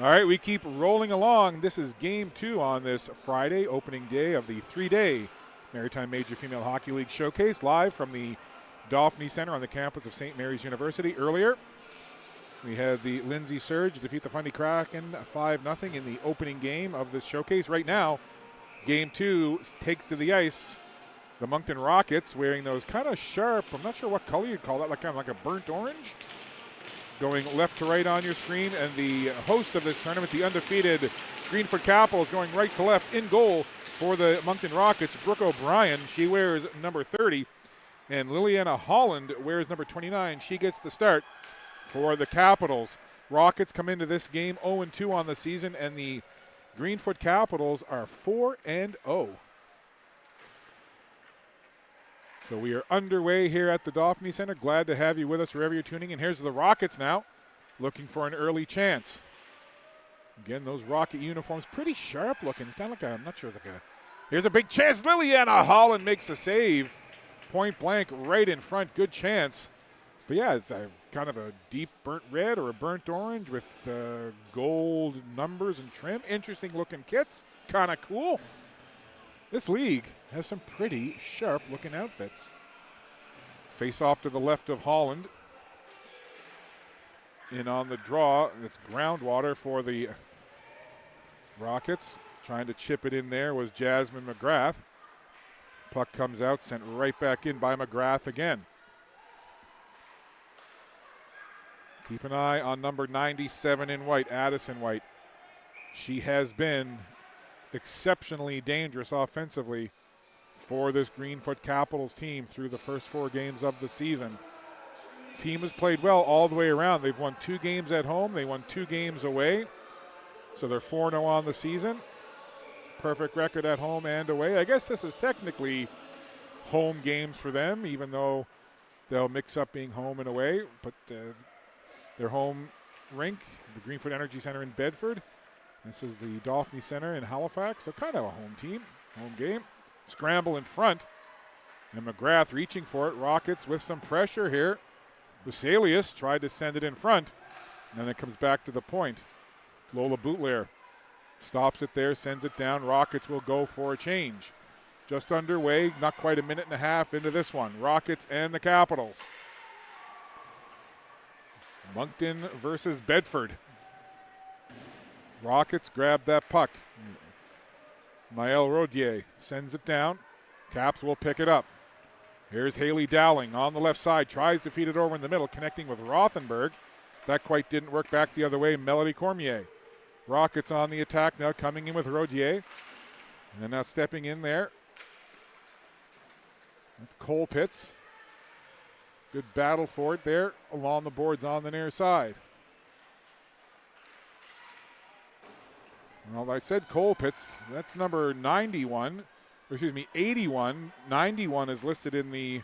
All right, we keep rolling along. This is game 2 on this Friday, opening day of the 3-day Maritime Major Female Hockey League Showcase, live from the Dauphinee Center on the campus of St. Mary's University. Earlier, we had the Lindsay Surge defeat the Fundy Kraken 5-0 in the opening game of this showcase. Right now, game 2 takes to the ice the Moncton Rockets, wearing those kind of sharp, I'm not sure what color you'd call that, like kind of like a burnt orange. Going left to right on your screen, and the hosts of this tournament, the undefeated Greenfoot Capitals, going right to left. In goal for the Moncton Rockets, Brooke O'Brien. She wears number 30, and Liliana Holland wears number 29. She gets the start for the Capitals. Rockets come into this game 0-2 on the season, and the Greenfoot Capitals are 4-0. So we are underway here at the Dauphinee Center. Glad to have you with us wherever you're tuning in. Here's the Rockets now, looking for an early chance. Again, those Rocket uniforms, pretty sharp looking. It's kind of like a, I'm not sure, it's like a, here's a big chance. Liliana Holland makes the save. Point blank, right in front, good chance. But yeah, it's a kind of a deep burnt red or a burnt orange with gold numbers and trim. Interesting looking kits, kind of cool. This league has some pretty sharp-looking outfits. Face off to the left of Holland. In on the draw, it's Groundwater for the Rockets. Trying to chip it in there was Jasmine McGrath. Puck comes out, sent right back in by McGrath again. Keep an eye on number 97 in white, Addison White. She has been exceptionally dangerous offensively for this Greenfoot Capitals team through the first 4 games of the season. Team has played well all the way around. They've won 2 games at home. They won 2 games away. So they're 4-0 on the season. Perfect record at home and away. I guess this is technically home games for them, even though they'll mix up being home and away. But their home rink, the Greenfoot Energy Center in Bedford. This is the Dauphinee Center in Halifax, so kind of a home team, home game. Scramble in front, and McGrath reaching for it. Rockets with some pressure here. Vesalius tried to send it in front, and then it comes back to the point. Lola Boutler stops it there, sends it down. Rockets will go for a change. Just underway, not quite a minute and a half into this one. Rockets and the Capitals. Moncton versus Bedford. Rockets grab that puck. Maëlle Rodier sends it down. Caps will pick it up. Here's Haley Dowling on the left side. Tries to feed it over in the middle, connecting with Rothenberg. That quite didn't work. Back the other way, Melody Cormier. Rockets on the attack now, coming in with Rodier. And now stepping in there. That's Cole Pitts. Good battle for it there along the boards on the near side. Well, I said Cole Pitts. That's number 91. Or excuse me, 81. 91 is listed in the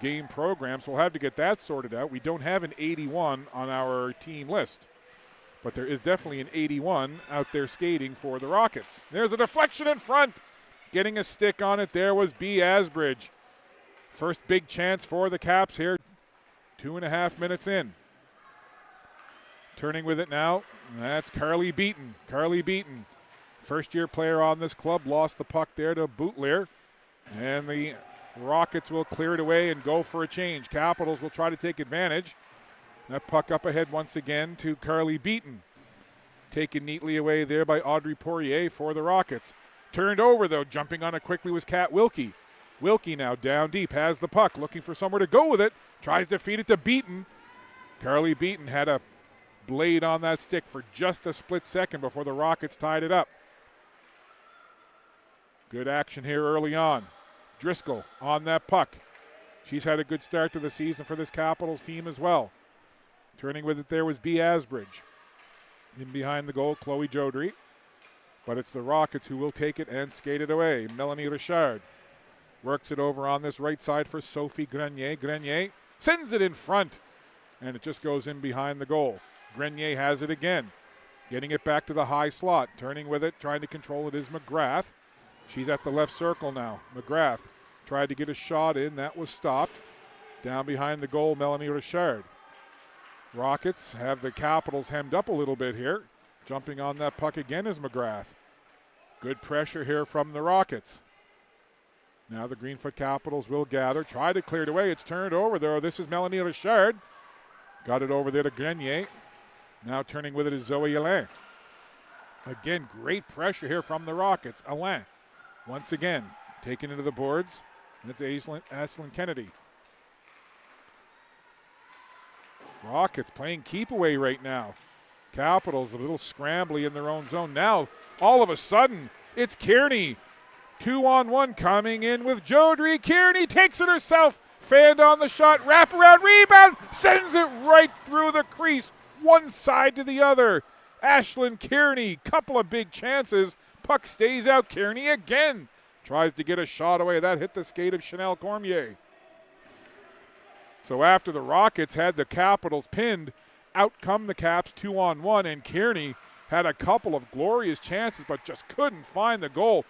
game program, so we'll have to get that sorted out. We don't have an 81 on our team list, but there is definitely an 81 out there skating for the Rockets. There's a deflection in front. Getting a stick on it there was B. Asbridge. First big chance for the Caps here. 2.5 minutes in. Turning with it now, that's Carly Beaton. Carly Beaton, first-year player on this club, lost the puck there to Boutler. And the Rockets will clear it away and go for a change. Capitals will try to take advantage. That puck up ahead once again to Carly Beaton. Taken neatly away there by Audrey Poirier for the Rockets. Turned over, though, jumping on it quickly was Kat Wilkie. Wilkie now down deep, has the puck, looking for somewhere to go with it. Tries to feed it to Beaton. Carly Beaton had a blade on that stick for just a split second before the Rockets tied it up. Good action here early on. Driscoll on that puck. She's had a good start to the season for this Capitals team as well. Turning with it there was B. Asbridge. In behind the goal, Chloe Jodry. But it's the Rockets who will take it and skate it away. Melanie Richard works it over on this right side for Sophie Grenier. Grenier sends it in front, and it just goes in behind the goal. Grenier has it again. Getting it back to the high slot. Turning with it, trying to control it is McGrath. She's at the left circle now. McGrath tried to get a shot in. That was stopped. Down behind the goal, Melanie Richard. Rockets have the Capitals hemmed up a little bit here. Jumping on that puck again is McGrath. Good pressure here from the Rockets. Now the Greenfoot Capitals will gather. Try to clear it away. It's turned over though. This is Melanie Richard. Got it over there to Grenier. Now turning with it is Zoe Alain. Again, great pressure here from the Rockets. Alain, once again, taken into the boards. And it's Aislinn Kennedy. Rockets playing keep away right now. Capitals a little scrambly in their own zone. Now, all of a sudden, it's Kearney. 2-on-1 coming in with Jodry. Kearney takes it herself. Fanned on the shot. Wraparound rebound. Sends it right through the crease. One side to the other. Aislinn Kearney. Couple of big chances. Puck stays out. Kearney again. Tries to get a shot away. That hit the skate of Chanel Cormier. So after the Rockets had the Capitals pinned, out come the Caps 2-on-1, and Kearney had a couple of glorious chances but just couldn't find the goal,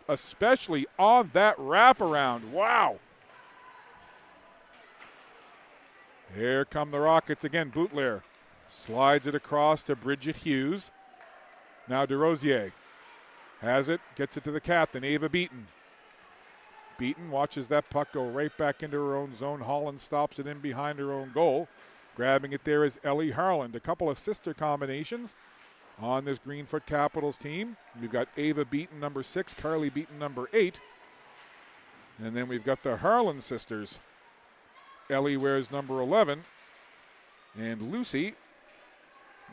especially on that wraparound. Wow. Here come the Rockets again. Boutler slides it across to Bridget Hughes. Now DeRosier has it, gets it to the captain, Ava Beaton. Beaton watches that puck go right back into her own zone. Holland stops it in behind her own goal. Grabbing it there is Ellie Harland. A couple of sister combinations on this Greenfoot Capitals team. We've got Ava Beaton, number 6, Carly Beaton, number 8. And then we've got the Harland sisters. Ellie wears number 11. And Lucy,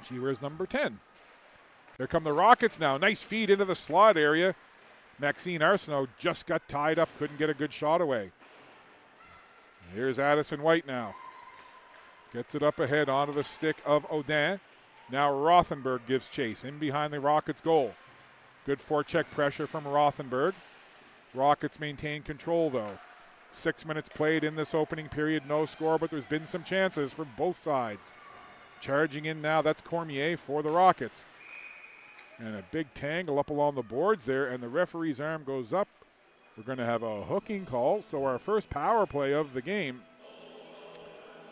she wears number 10. Here come the Rockets now. Nice feed into the slot area. Maxine Arsenault just got tied up, couldn't get a good shot away. Here's Addison White now. Gets it up ahead onto the stick of Odin. Now Rothenberg gives chase in behind the Rockets goal. Good forecheck pressure from Rothenberg. Rockets maintain control though. 6 minutes played in this opening period, no score, but there's been some chances from both sides. Charging in now, that's Cormier for the Rockets. And a big tangle up along the boards there, and the referee's arm goes up. We're going to have a hooking call, so our first power play of the game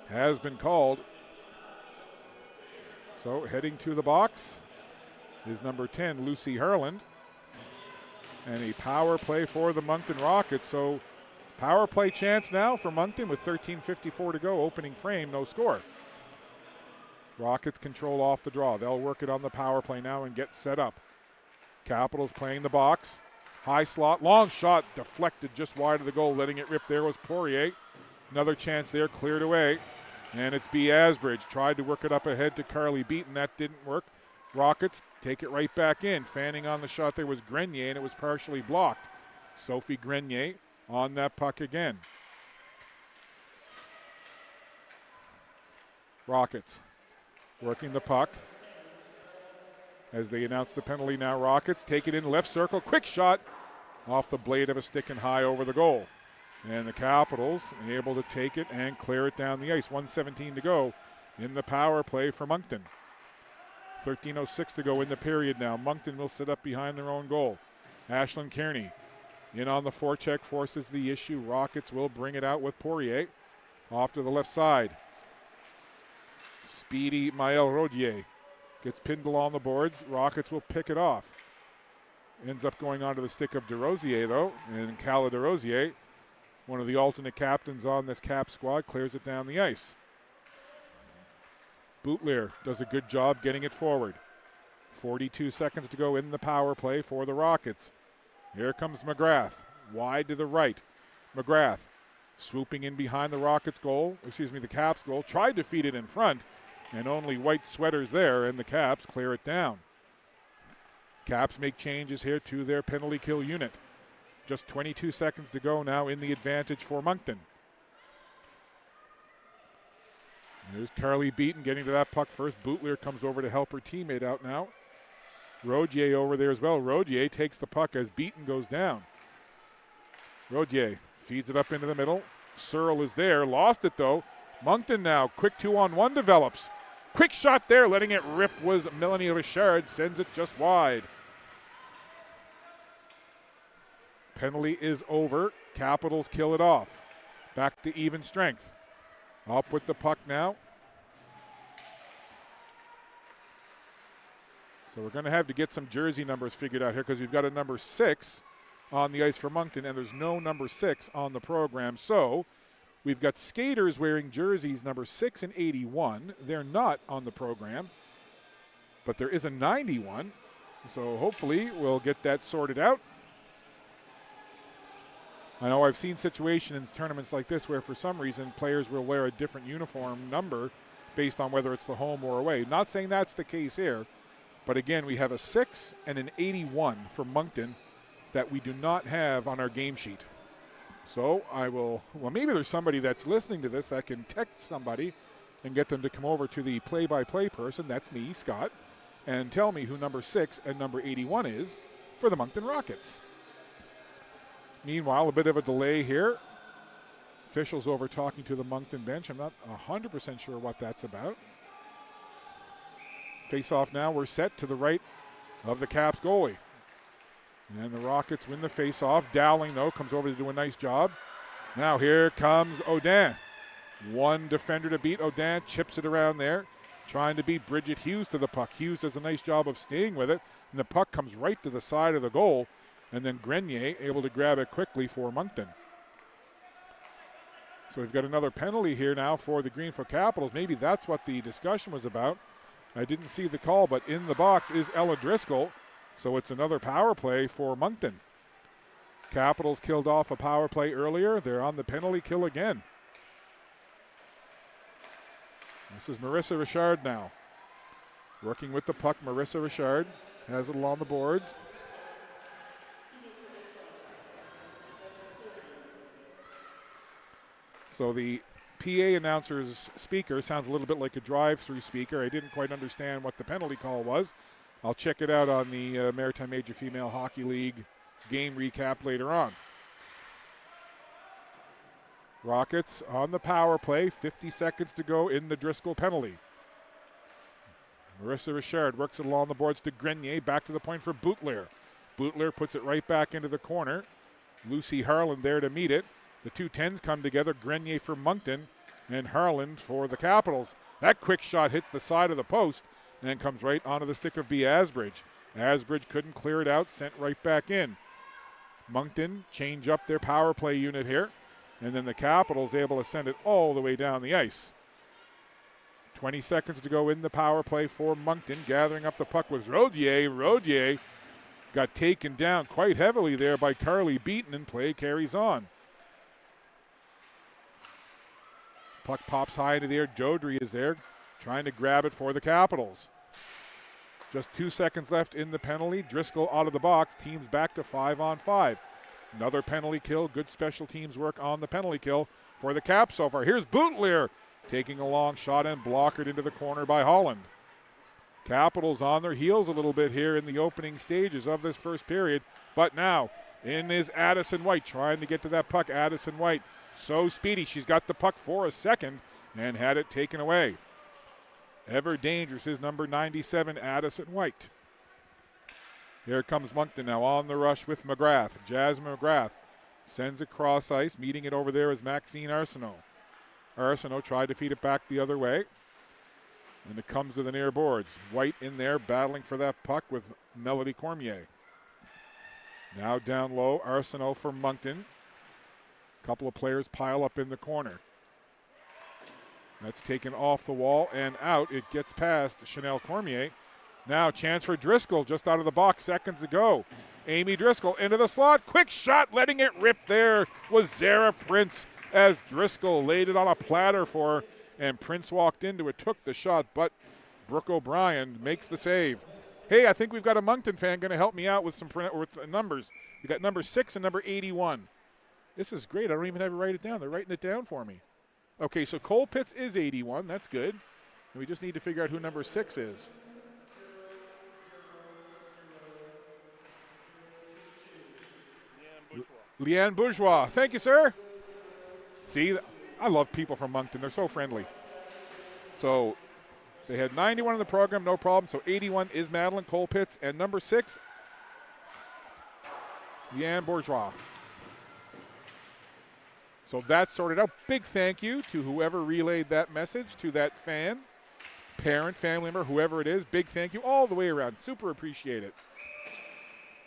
has been called. So heading to the box is number 10, Lucy Harland. And a power play for the Moncton Rockets. So power play chance now for Moncton with 13:54 to go. Opening frame, no score. Rockets control off the draw. They'll work it on the power play now and get set up. Capitals playing the box. High slot, long shot, deflected just wide of the goal. Letting it rip there was Poirier. Another chance there, cleared away. And it's B. Asbridge. Tried to work it up ahead to Carly Beaton. That didn't work. Rockets take it right back in. Fanning on the shot there was Grenier, and it was partially blocked. Sophie Grenier on that puck again. Rockets working the puck as they announce the penalty now. Rockets take it in left circle. Quick shot off the blade of a stick and high over the goal. And the Capitals able to take it and clear it down the ice. 1:17 to go in the power play for Moncton. 13:06 to go in the period now. Moncton will sit up behind their own goal. Aislinn Kearney in on the forecheck, forces the issue. Rockets will bring it out with Poirier off to the left side. Speedy Maëlle Rodier gets pinned along the boards. Rockets will pick it off. Ends up going onto the stick of DeRosier, though. And Cala DeRosier, one of the alternate captains on this Cap squad, clears it down the ice. Boutler does a good job getting it forward. 42 seconds to go in the power play for the Rockets. Here comes McGrath, wide to the right. McGrath swooping in behind the Rockets goal, the Caps goal, tried to feed it in front, and only white sweaters there, and the Caps clear it down. Caps make changes here to their penalty kill unit. Just 22 seconds to go now in the advantage for Moncton. There's Carly Beaton getting to that puck first. Boutler comes over to help her teammate out now. Rodier over there as well. Rodier takes the puck as Beaton goes down. Rodier feeds it up into the middle. Searle is there, lost it though. Moncton now, quick 2-on-1 develops. Quick shot there, letting it rip was Melanie Richard, sends it just wide. Penalty is over. Capitals kill it off. Back to even strength. Up with the puck now So we're going to have to get some jersey numbers figured out here because we've got a number 6 on the ice for Moncton, and there's no number 6 on the program. So we've got skaters wearing jerseys number 6 and 81. They're not on the program, but there is a 91. So hopefully we'll get that sorted out. I know I've seen situations in tournaments like this where for some reason players will wear a different uniform number based on whether it's the home or away. Not saying that's the case here, but again, we have a 6 and an 81 for Moncton that we do not have on our game sheet. So maybe there's somebody that's listening to this that can text somebody and get them to come over to the play-by-play person, that's me, Scott, and tell me who number 6 and number 81 is for the Moncton Rockets. Meanwhile, a bit of a delay here. Officials over talking to the Moncton bench. I'm not 100% sure what that's about. Face-off now. We're set to the right of the Caps goalie. And the Rockets win the face-off. Dowling, though, comes over to do a nice job. Now here comes Odin. One defender to beat. Odin chips it around there, trying to beat Bridget Hughes to the puck. Hughes does a nice job of staying with it, and the puck comes right to the side of the goal. And then Grenier able to grab it quickly for Moncton. So we've got another penalty here now for the Greenfoot Capitals. Maybe that's what the discussion was about. I didn't see the call, but in the box is Ella Driscoll. So it's another power play for Moncton. Capitals killed off a power play earlier. They're on the penalty kill again. This is Marissa Richard now. Working with the puck, Marissa Richard has it along the boards. So the PA announcer's speaker sounds a little bit like a drive-through speaker. I didn't quite understand what the penalty call was. I'll check it out on the Maritime Major Female Hockey League game recap later on. Rockets on the power play, 50 seconds to go in the Driscoll penalty. Marissa Richard works it along the boards to Grenier, back to the point for Boutler. Boutler puts it right back into the corner. Lucy Harlan there to meet it. The two 10s come together, Grenier for Moncton and Harlan for the Capitals. That quick shot hits the side of the post and then comes right onto the stick of B. Asbridge. Asbridge couldn't clear it out, sent right back in. Moncton change up their power play unit here, and then the Capitals able to send it all the way down the ice. 20 seconds to go in the power play for Moncton, gathering up the puck with Rodier. Rodier got taken down quite heavily there by Carly Beaton, and play carries on. Puck pops high into the air. Jodry is there trying to grab it for the Capitals. Just 2 seconds left in the penalty. Driscoll out of the box. Teams back to 5-on-5. Another penalty kill. Good special teams work on the penalty kill for the Caps so far. Here's Boutler taking a long shot and blockered into the corner by Holland. Capitals on their heels a little bit here in the opening stages of this first period. But now in is Addison White trying to get to that puck. Addison White so speedy. She's got the puck for a second and had it taken away. Ever dangerous is number 97, Addison White. Here comes Moncton now on the rush with McGrath. Jasmine McGrath sends it cross ice. Meeting it over there is Maxine Arsenault. Arsenault tried to feed it back the other way. And it comes to the near boards. White in there battling for that puck with Melody Cormier. Now down low, Arsenault for Moncton. Couple of players pile up in the corner. That's taken off the wall and out. It gets past Chanel Cormier. Now chance for Driscoll just out of the box seconds ago. Amy Driscoll into the slot. Quick shot, letting it rip there was Zara Prince as Driscoll laid it on a platter for her, and Prince walked into it, took the shot, but Brooke O'Brien makes the save. Hey, I think we've got a Moncton fan going to help me out with some numbers. We got number 6 and number 81. This is great. I don't even have to write it down. They're writing it down for me. Okay, so Cole Pitts is 81. That's good. And we just need to figure out who number 6 is. Leanne Bourgeois. Thank you, sir. See, I love people from Moncton. They're so friendly. So they had 91 in the program, no problem. So 81 is Madeline Cole Pitts. And number 6, Leanne Bourgeois. So that's sorted out. Big thank you to whoever relayed that message to that fan. parent, family member, whoever it is, big thank you all the way around. Super appreciate it.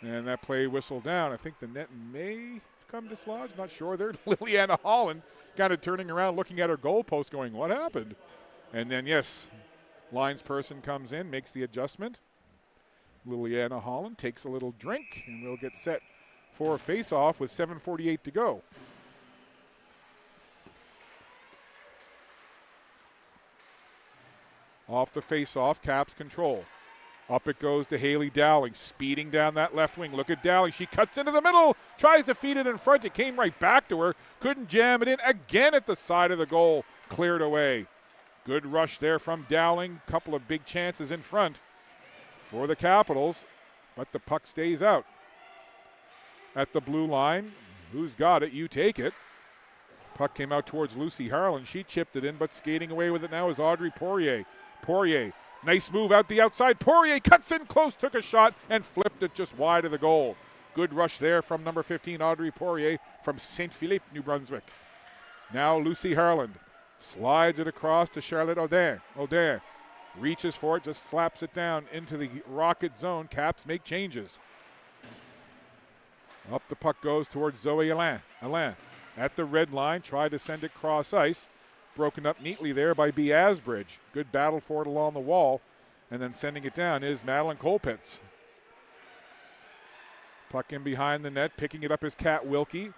And that play whistled down. I think the net may have come dislodged. Not sure. There's Liliana Holland kind of turning around, looking at her goalpost going, what happened? And then, yes, linesperson comes in, makes the adjustment. Liliana Holland takes a little drink, and we'll get set for a face-off with 7:48 to go. Off the face-off, Caps control. Up it goes to Haley Dowling, speeding down that left wing. Look at Dowling. She cuts into the middle, tries to feed it in front. It came right back to her. Couldn't jam it in. Again at the side of the goal. Cleared away. Good rush there from Dowling. Couple of big chances in front for the Capitals, but the puck stays out. At the blue line, who's got it? You take it. Puck came out towards Lucy Harlan. She chipped it in, but skating away with it now is Audrey Poirier. Poirier, nice move out the outside. Poirier cuts in close, took a shot, and flipped it just wide of the goal. Good rush there from number 15, Audrey Poirier from St. Philippe, New Brunswick. Now Lucy Harlan slides it across to Charlotte Audin. Audin reaches for it, just slaps it down into the Rocket zone. Caps make changes. Up the puck goes towards Zoe Alain. Alain at the red line, tried to send it cross ice. Broken up neatly there by B. Asbridge. Good battle for it along the wall. And then sending it down is Madeline Colpitz. Puck in behind the net, picking it up is Kat Wilkie.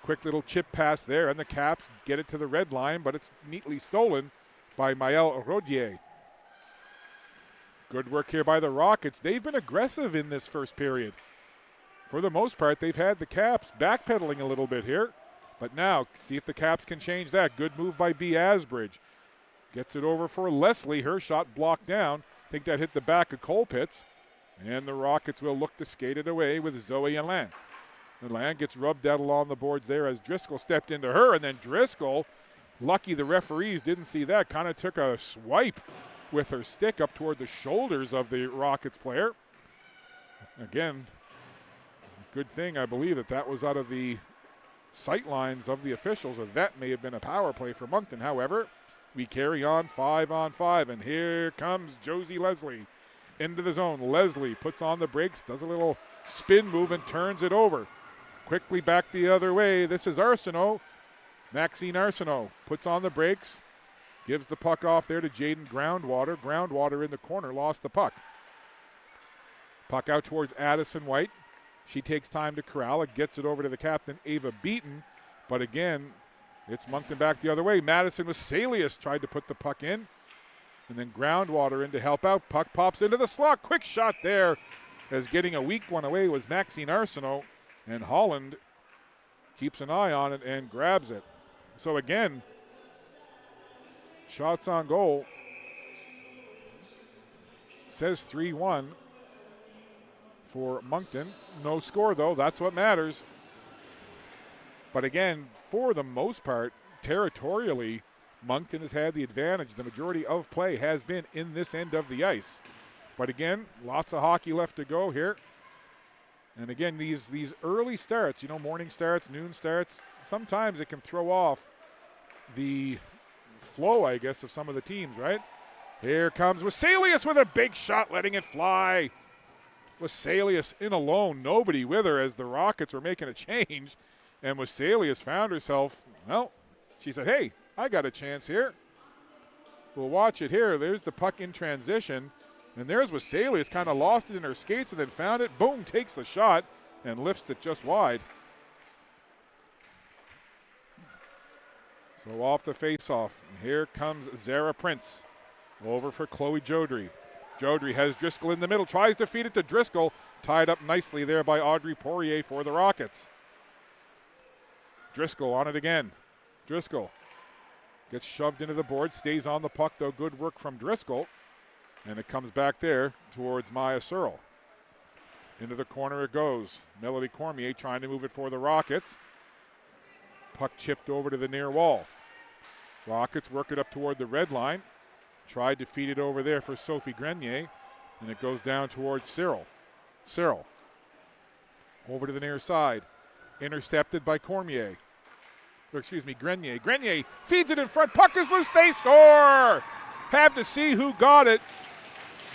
Quick little chip pass there, and the Caps get it to the red line, but it's neatly stolen by Maëlle Rodier. Good work here by the Rockets. They've been aggressive in this first period. For the most part, they've had the Caps backpedaling a little bit here. But now, see if the Caps can change that. Good move by B. Asbridge. Gets it over for Leslie. Her shot blocked down. I think that hit the back of Colpitz. And the Rockets will look to skate it away with Zoe Alain. Alain gets rubbed out along the boards there as Driscoll stepped into her. And then Driscoll, lucky the referees didn't see that, kind of took a swipe with her stick up toward the shoulders of the Rockets player. Again, good thing I believe that was out of the sight lines of the officials, or that may have been a power play for Moncton. However, we carry on 5-on-5, and here comes Josie Leslie into the zone. Leslie puts on the brakes, does a little spin move, and turns it over. Quickly back the other way. This is Arsenault. Maxine Arsenault puts on the brakes, gives the puck off there to Jaden Groundwater. Groundwater in the corner, lost the puck. Puck out towards Addison White. She takes time to corral it, gets it over to the captain, Ava Beaton. But again, it's Moncton back the other way. Madison Vesalius tried to put the puck in. And then Groundwater in to help out. Puck pops into the slot. Quick shot there, as getting a weak one away was Maxine Arsenault. And Holland keeps an eye on it and grabs it. So again, shots on goal. Says 3-1. For Moncton. No score, though. That's what matters. But again, for the most part, territorially, Moncton has had the advantage. The majority of play has been in this end of the ice. But again, lots of hockey left to go here. And again, these early starts, morning starts, noon starts, sometimes it can throw off the flow, I guess, of some of the teams, right? Here comes Vesalius with a big shot, letting it fly. Vesalius in alone, nobody with her as the Rockets were making a change. And Vesalius found herself, she said, hey, I got a chance here. We'll watch it here. There's the puck in transition. And there's Vesalius, kind of lost it in her skates and then found it. Boom, takes the shot and lifts it just wide. So off the faceoff, here comes Zara Prince. Over for Chloe Jodry. Jodry has Driscoll in the middle, tries to feed it to Driscoll. Tied up nicely there by Audrey Poirier for the Rockets. Driscoll on it again. Driscoll gets shoved into the board, stays on the puck, though. Good work from Driscoll. And it comes back there towards Maya Searle. Into the corner it goes. Melody Cormier trying to move it for the Rockets. Puck chipped over to the near wall. Rockets work it up toward the red line. Tried to feed it over there for Sophie Grenier, and it goes down towards Cyril. Cyril over to the near side. Intercepted by Grenier. Grenier feeds it in front. Puck is loose. They score! Have to see who got it.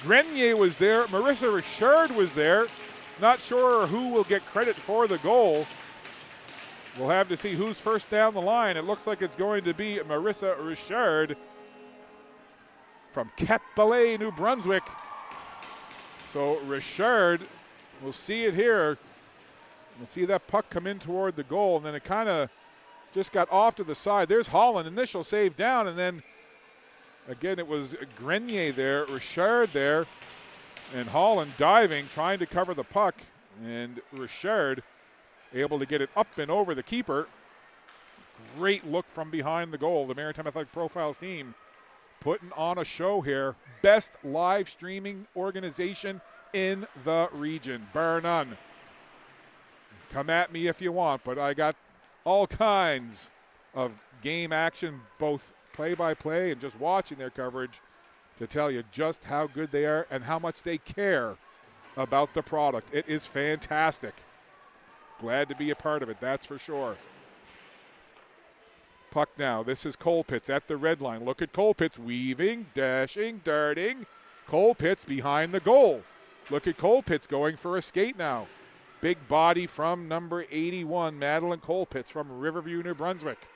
Grenier was there. Marissa Richard was there. Not sure who will get credit for the goal. We'll have to see who's first down the line. It looks like it's going to be Marissa Richard from Cap Ballet, New Brunswick. So Richard, we'll see it here. We'll see that puck come in toward the goal, and then it kind of just got off to the side. There's Holland, initial save down, and then again it was Grenier there, Richard there, and Holland diving, trying to cover the puck, and Richard able to get it up and over the keeper. Great look from behind the goal. The Maritime Athletic Profiles team putting on a show here. Best live streaming organization in the region, bar none. Come at me if you want, but I got all kinds of game action, both play-by-play and just watching their coverage, to tell you just how good they are and how much they care about the product. It is fantastic. Glad to be a part of it, that's for sure. Puck now. This is Colpitts at the red line. Look at Colpitts weaving, dashing, darting. Colpitts behind the goal. Look at Colpitts going for a skate now. Big body from number 81, Madeline Colpitts from Riverview, New Brunswick.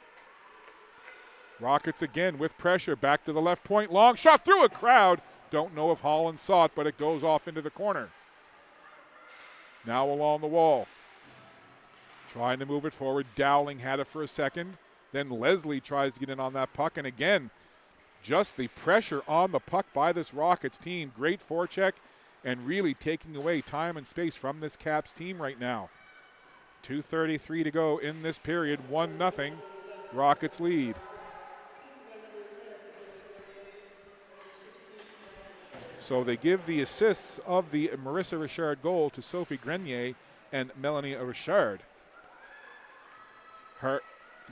Rockets again with pressure. Back to the left point. Long shot through a crowd. Don't know if Holland saw it, but it goes off into the corner. Now along the wall. Trying to move it forward. Dowling had it for a second. Then Leslie tries to get in on that puck. And again, just the pressure on the puck by this Rockets team. Great forecheck and really taking away time and space from this Caps team right now. 2:33 to go in this period. 1-0. Rockets lead. So they give the assists of the Marissa Richard goal to Sophie Grenier and Melanie Richard. Her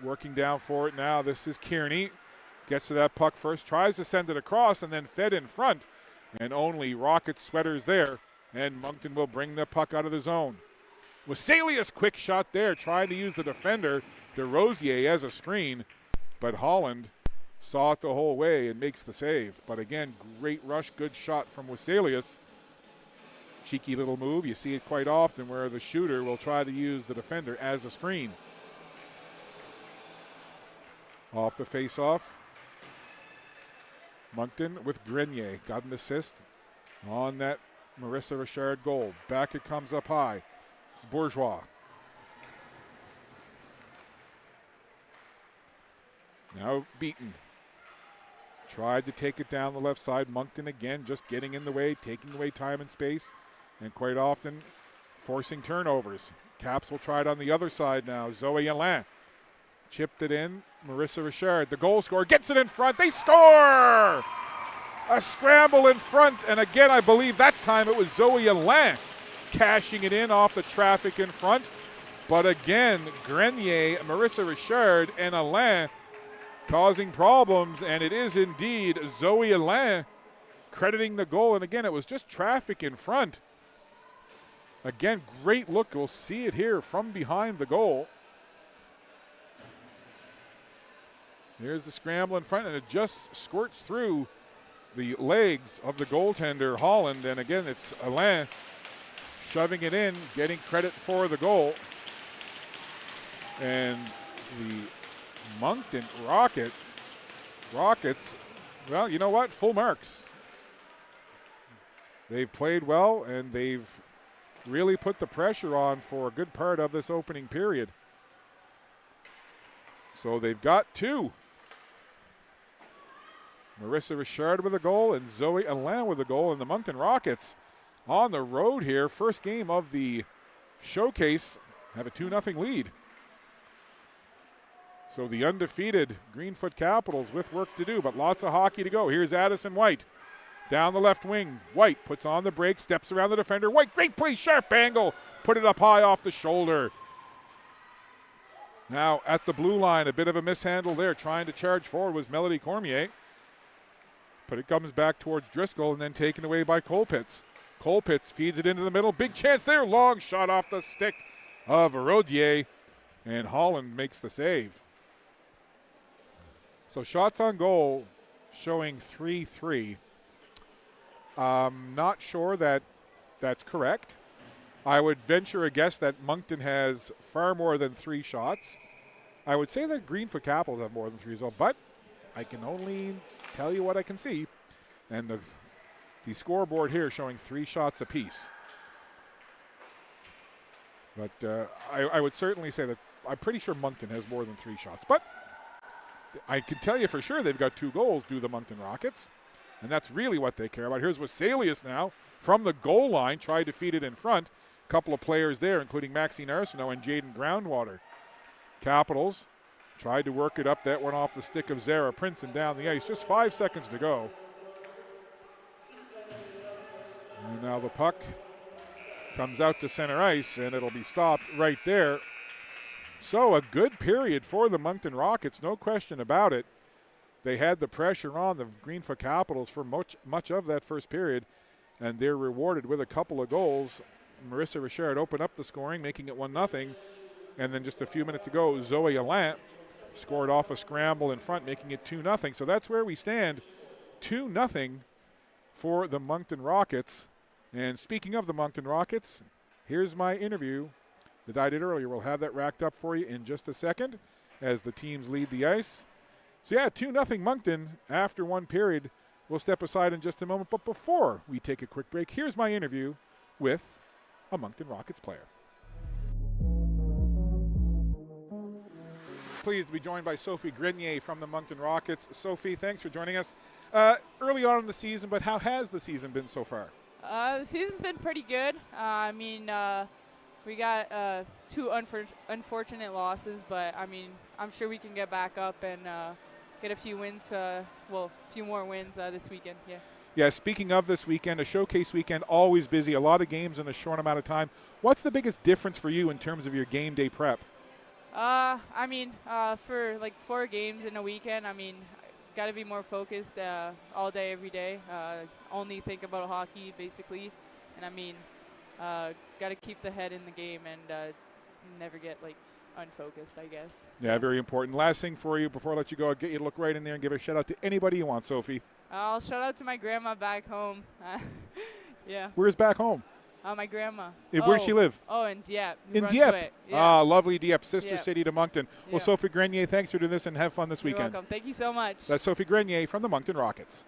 working down for it now. This is Kearney. Gets to that puck first, tries to send it across, and then fed in front. And only Rocket sweaters there. And Moncton will bring the puck out of the zone. Weselius, quick shot there, trying to use the defender, DeRosier, as a screen. But Holland saw it the whole way and makes the save. But again, great rush, good shot from Weselius. Cheeky little move. You see it quite often where the shooter will try to use the defender as a screen. Off the face-off. Moncton with Grenier. Got an assist on that Marissa Richard goal. Back it comes up high. It's Bourgeois. Now Beaton. Tried to take it down the left side. Moncton again just getting in the way, taking away time and space, and quite often forcing turnovers. Caps will try it on the other side now. Zoe Alain chipped it in. Marissa Richard, the goal scorer, gets it in front. They score! A scramble in front, and again, I believe that time it was Zoe Alain cashing it in off the traffic in front. But again, Grenier, Marissa Richard, and Alain causing problems, and it is indeed Zoe Alain crediting the goal. And again, it was just traffic in front. Again, great look. We'll see it here from behind the goal. Here's the scramble in front, and it just squirts through the legs of the goaltender, Holland. And again, it's Alain shoving it in, getting credit for the goal. And the Moncton Rockets, well, you know what? Full marks. They've played well, and they've really put the pressure on for a good part of this opening period. So they've got two. Marissa Richard with a goal and Zoe Alain with a goal, and the Moncton Rockets on the road here. First game of the showcase, have a 2-0 lead. So the undefeated Greenfoot Capitals with work to do, but lots of hockey to go. Here's Addison White down the left wing. White puts on the brake, steps around the defender. White, great play, sharp angle, put it up high off the shoulder. Now at the blue line, a bit of a mishandle there. Trying to charge forward was Melody Cormier. But it comes back towards Driscoll and then taken away by Colpitts. Colpitts feeds it into the middle. Big chance there. Long shot off the stick of Rodier. And Holland makes the save. So shots on goal showing 3-3. Not sure that that's correct. I would venture a guess that Moncton has far more than 3 shots. I would say that Greenfoot Capitals have more than 3 as well, but I can only tell you what I can see. And the scoreboard here showing 3 shots apiece. But I would certainly say that I'm pretty sure Moncton has more than 3 shots. But I can tell you for sure they've got 2 goals, do the Moncton Rockets. And that's really what they care about. Here's Wasalius now from the goal line, tried to feed it in front. A couple of players there, including Maxine Arsenault and Jaden Groundwater. Capitals tried to work it up. That went off the stick of Zara Prince and down the ice. Just 5 seconds to go. And now the puck comes out to center ice, and it'll be stopped right there. So a good period for the Moncton Rockets, no question about it. They had the pressure on the Greenfoot Capitals for much of that first period, and they're rewarded with a couple of goals. Marissa Richard opened up the scoring, making it 1-0. And then just a few minutes ago, Zoe Allant scored off a scramble in front, making it 2-0. So that's where we stand, 2-0 for the Moncton Rockets. And speaking of the Moncton Rockets, here's my interview that I did earlier. We'll have that racked up for you in just a second as the teams lead the ice. So yeah, 2-0 Moncton after 1 period. We'll step aside in just a moment. But before we take a quick break, here's my interview with a Moncton Rockets player. Pleased to be joined by Sophie Grenier from the Moncton Rockets. Sophie, thanks for joining us. Early on in the season, but how has the season been so far? The season's been pretty good. We got 2 unfortunate losses, but I'm sure we can get back up and get a few wins. A few more wins this weekend. Yeah. Yeah. Speaking of this weekend, a showcase weekend, always busy. A lot of games in a short amount of time. What's the biggest difference for you in terms of your game day prep? For like 4 games in a weekend, got to be more focused all day, every day. Only think about hockey, basically. And got to keep the head in the game and never get unfocused, I guess. Yeah, very important. Last thing for you before I let you go, I'll get you to look right in there and give a shout out to anybody you want, Sophie. I'll shout out to my grandma back home. Yeah. Where's back home? My grandma. Where's she live? Oh, in Dieppe. In Dieppe. Yeah. Lovely Dieppe, sister Yep. city to Moncton. Well, Yeah. Sophie Grenier, thanks for doing this and have fun this You're weekend. welcome. Thank you so much. That's Sophie Grenier from the Moncton Rockets.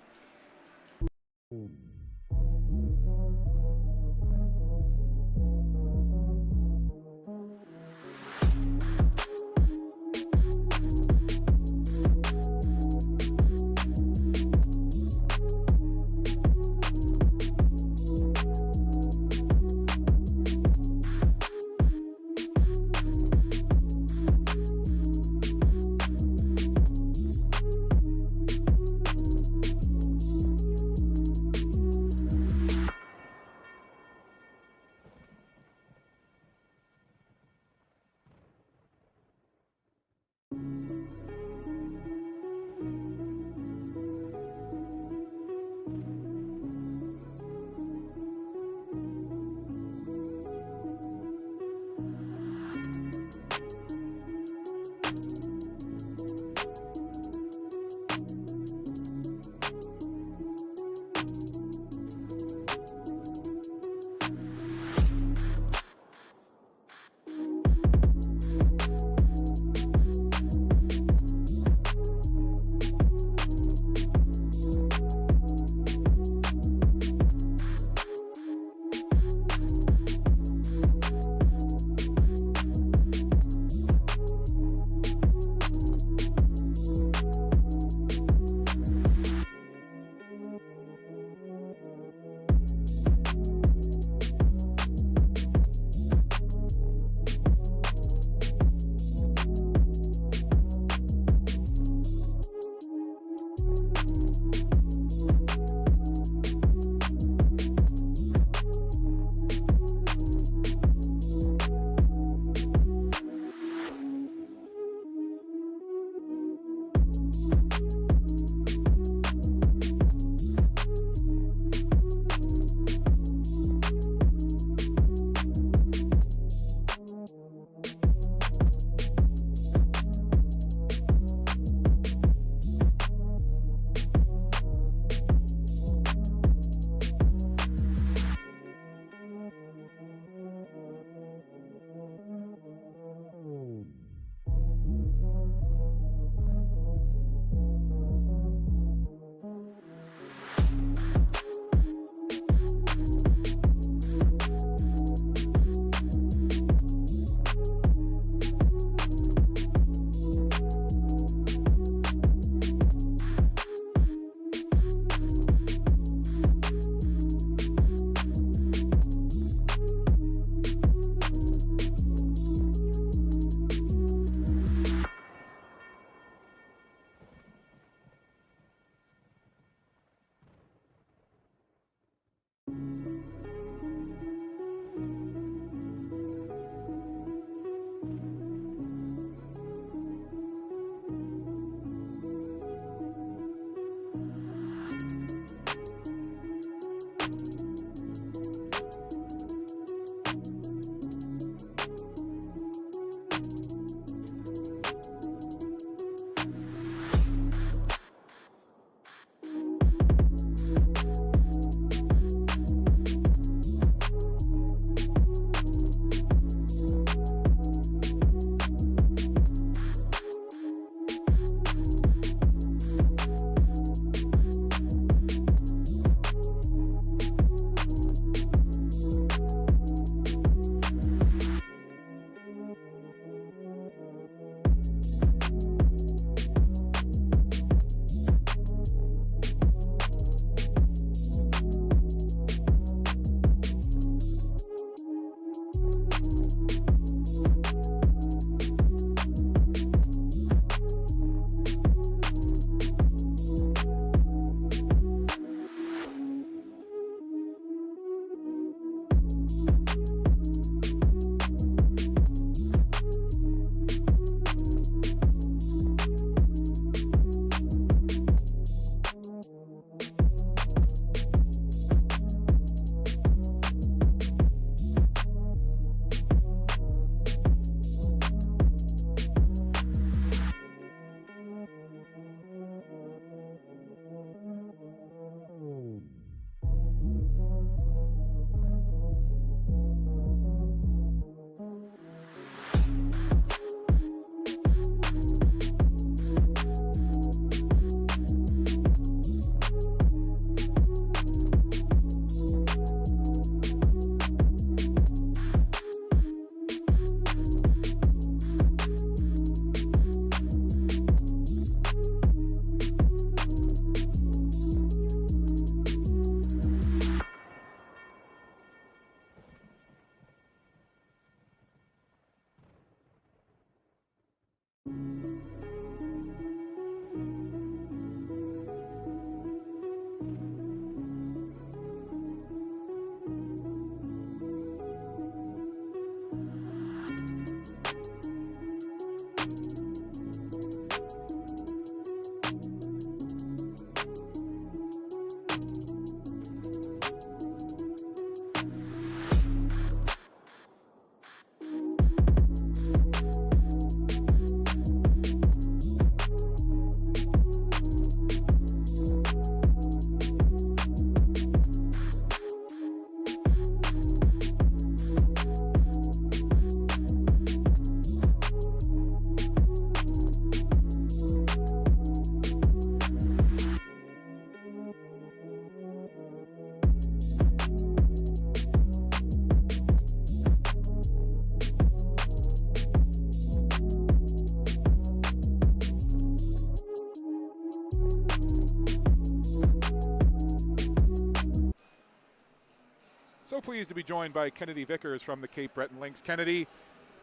pleased to be joined by Kennedy Vickers from the Cape Breton Lynx. Kennedy,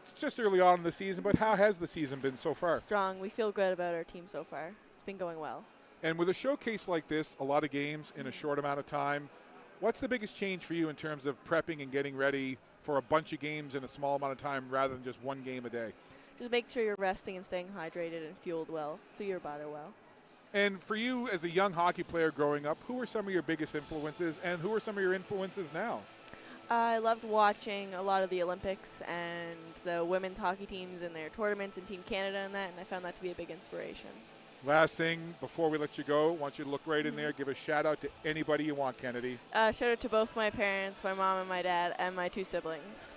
it's just early on in the season, but how has the season been so far? Strong. We feel good about our team so far. It's been going well. And with a showcase like this, a lot of games in a short amount of time, what's the biggest change for you in terms of prepping and getting ready for a bunch of games in a small amount of time rather than just one game a day? Just make sure you're resting and staying hydrated and fueled well. Fuel your body well. And for you as a young hockey player growing up, who are some of your biggest influences and who are some of your influences now? I loved watching a lot of the Olympics and the women's hockey teams and their tournaments and Team Canada and that, and I found that to be a big inspiration. Last thing, before we let you go, I want you to look right in there. Give a shout out to anybody you want, Kennedy. Shout out to both my parents, my mom and my dad, and my 2 siblings.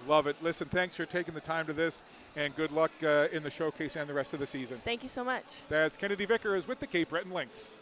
Love it. Listen, thanks for taking the time to this, and good luck in the showcase and the rest of the season. Thank you so much. That's Kennedy Vickers with the Cape Breton Lynx.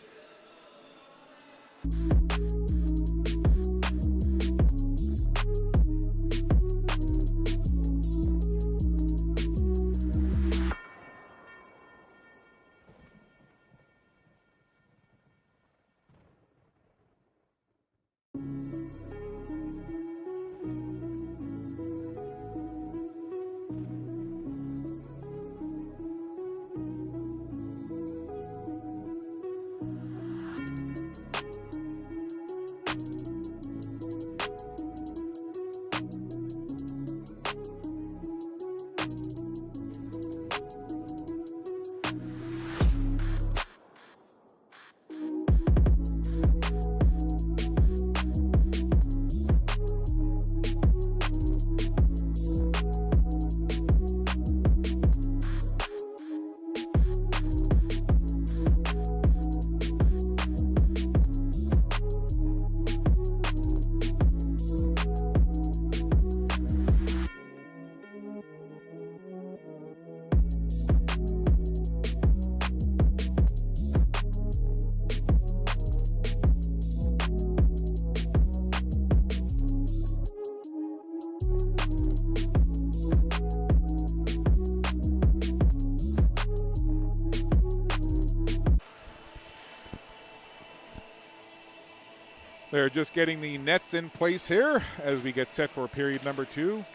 They're just getting the nets in place here as we get set for period number 2.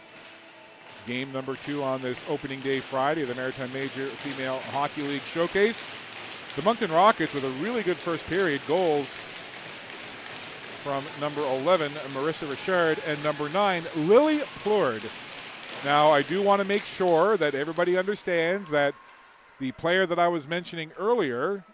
Game number 2 on this opening day Friday of the Maritime Major Female Hockey League Showcase. The Moncton Rockets with a really good first period. Goals from number 11, Marissa Richard, and number 9, Lily Plourde. Now, I do want to make sure that everybody understands that the player that I was mentioning earlier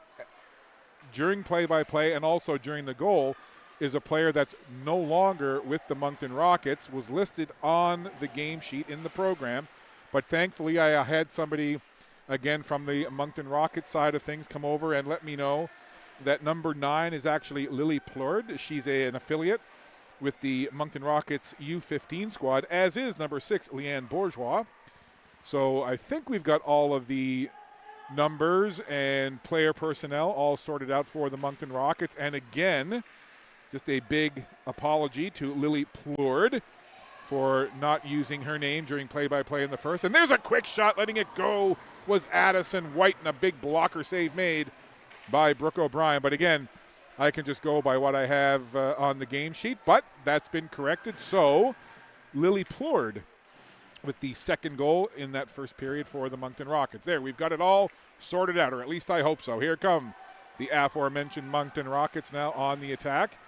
during play-by-play and also during the goal is a player that's no longer with the Moncton Rockets, was listed on the game sheet in the program. But thankfully, I had somebody, again, from the Moncton Rockets side of things come over and let me know that number 9 is actually Lily Plourde. She's an affiliate with the Moncton Rockets U15 squad, as is number 6, Leanne Bourgeois. So I think we've got all of the numbers and player personnel all sorted out for the Moncton Rockets. And again, just a big apology to Lily Plourde for not using her name during play-by-play in the first. And there's a quick shot, letting it go was Addison White, and a big blocker save made by Brooke O'Brien. But again, I can just go by what I have on the game sheet, but that's been corrected. So Lily Plourde with the second goal in that first period for the Moncton Rockets. There, we've got it all sorted out, or at least I hope so. Here come the aforementioned Moncton Rockets now on the attack.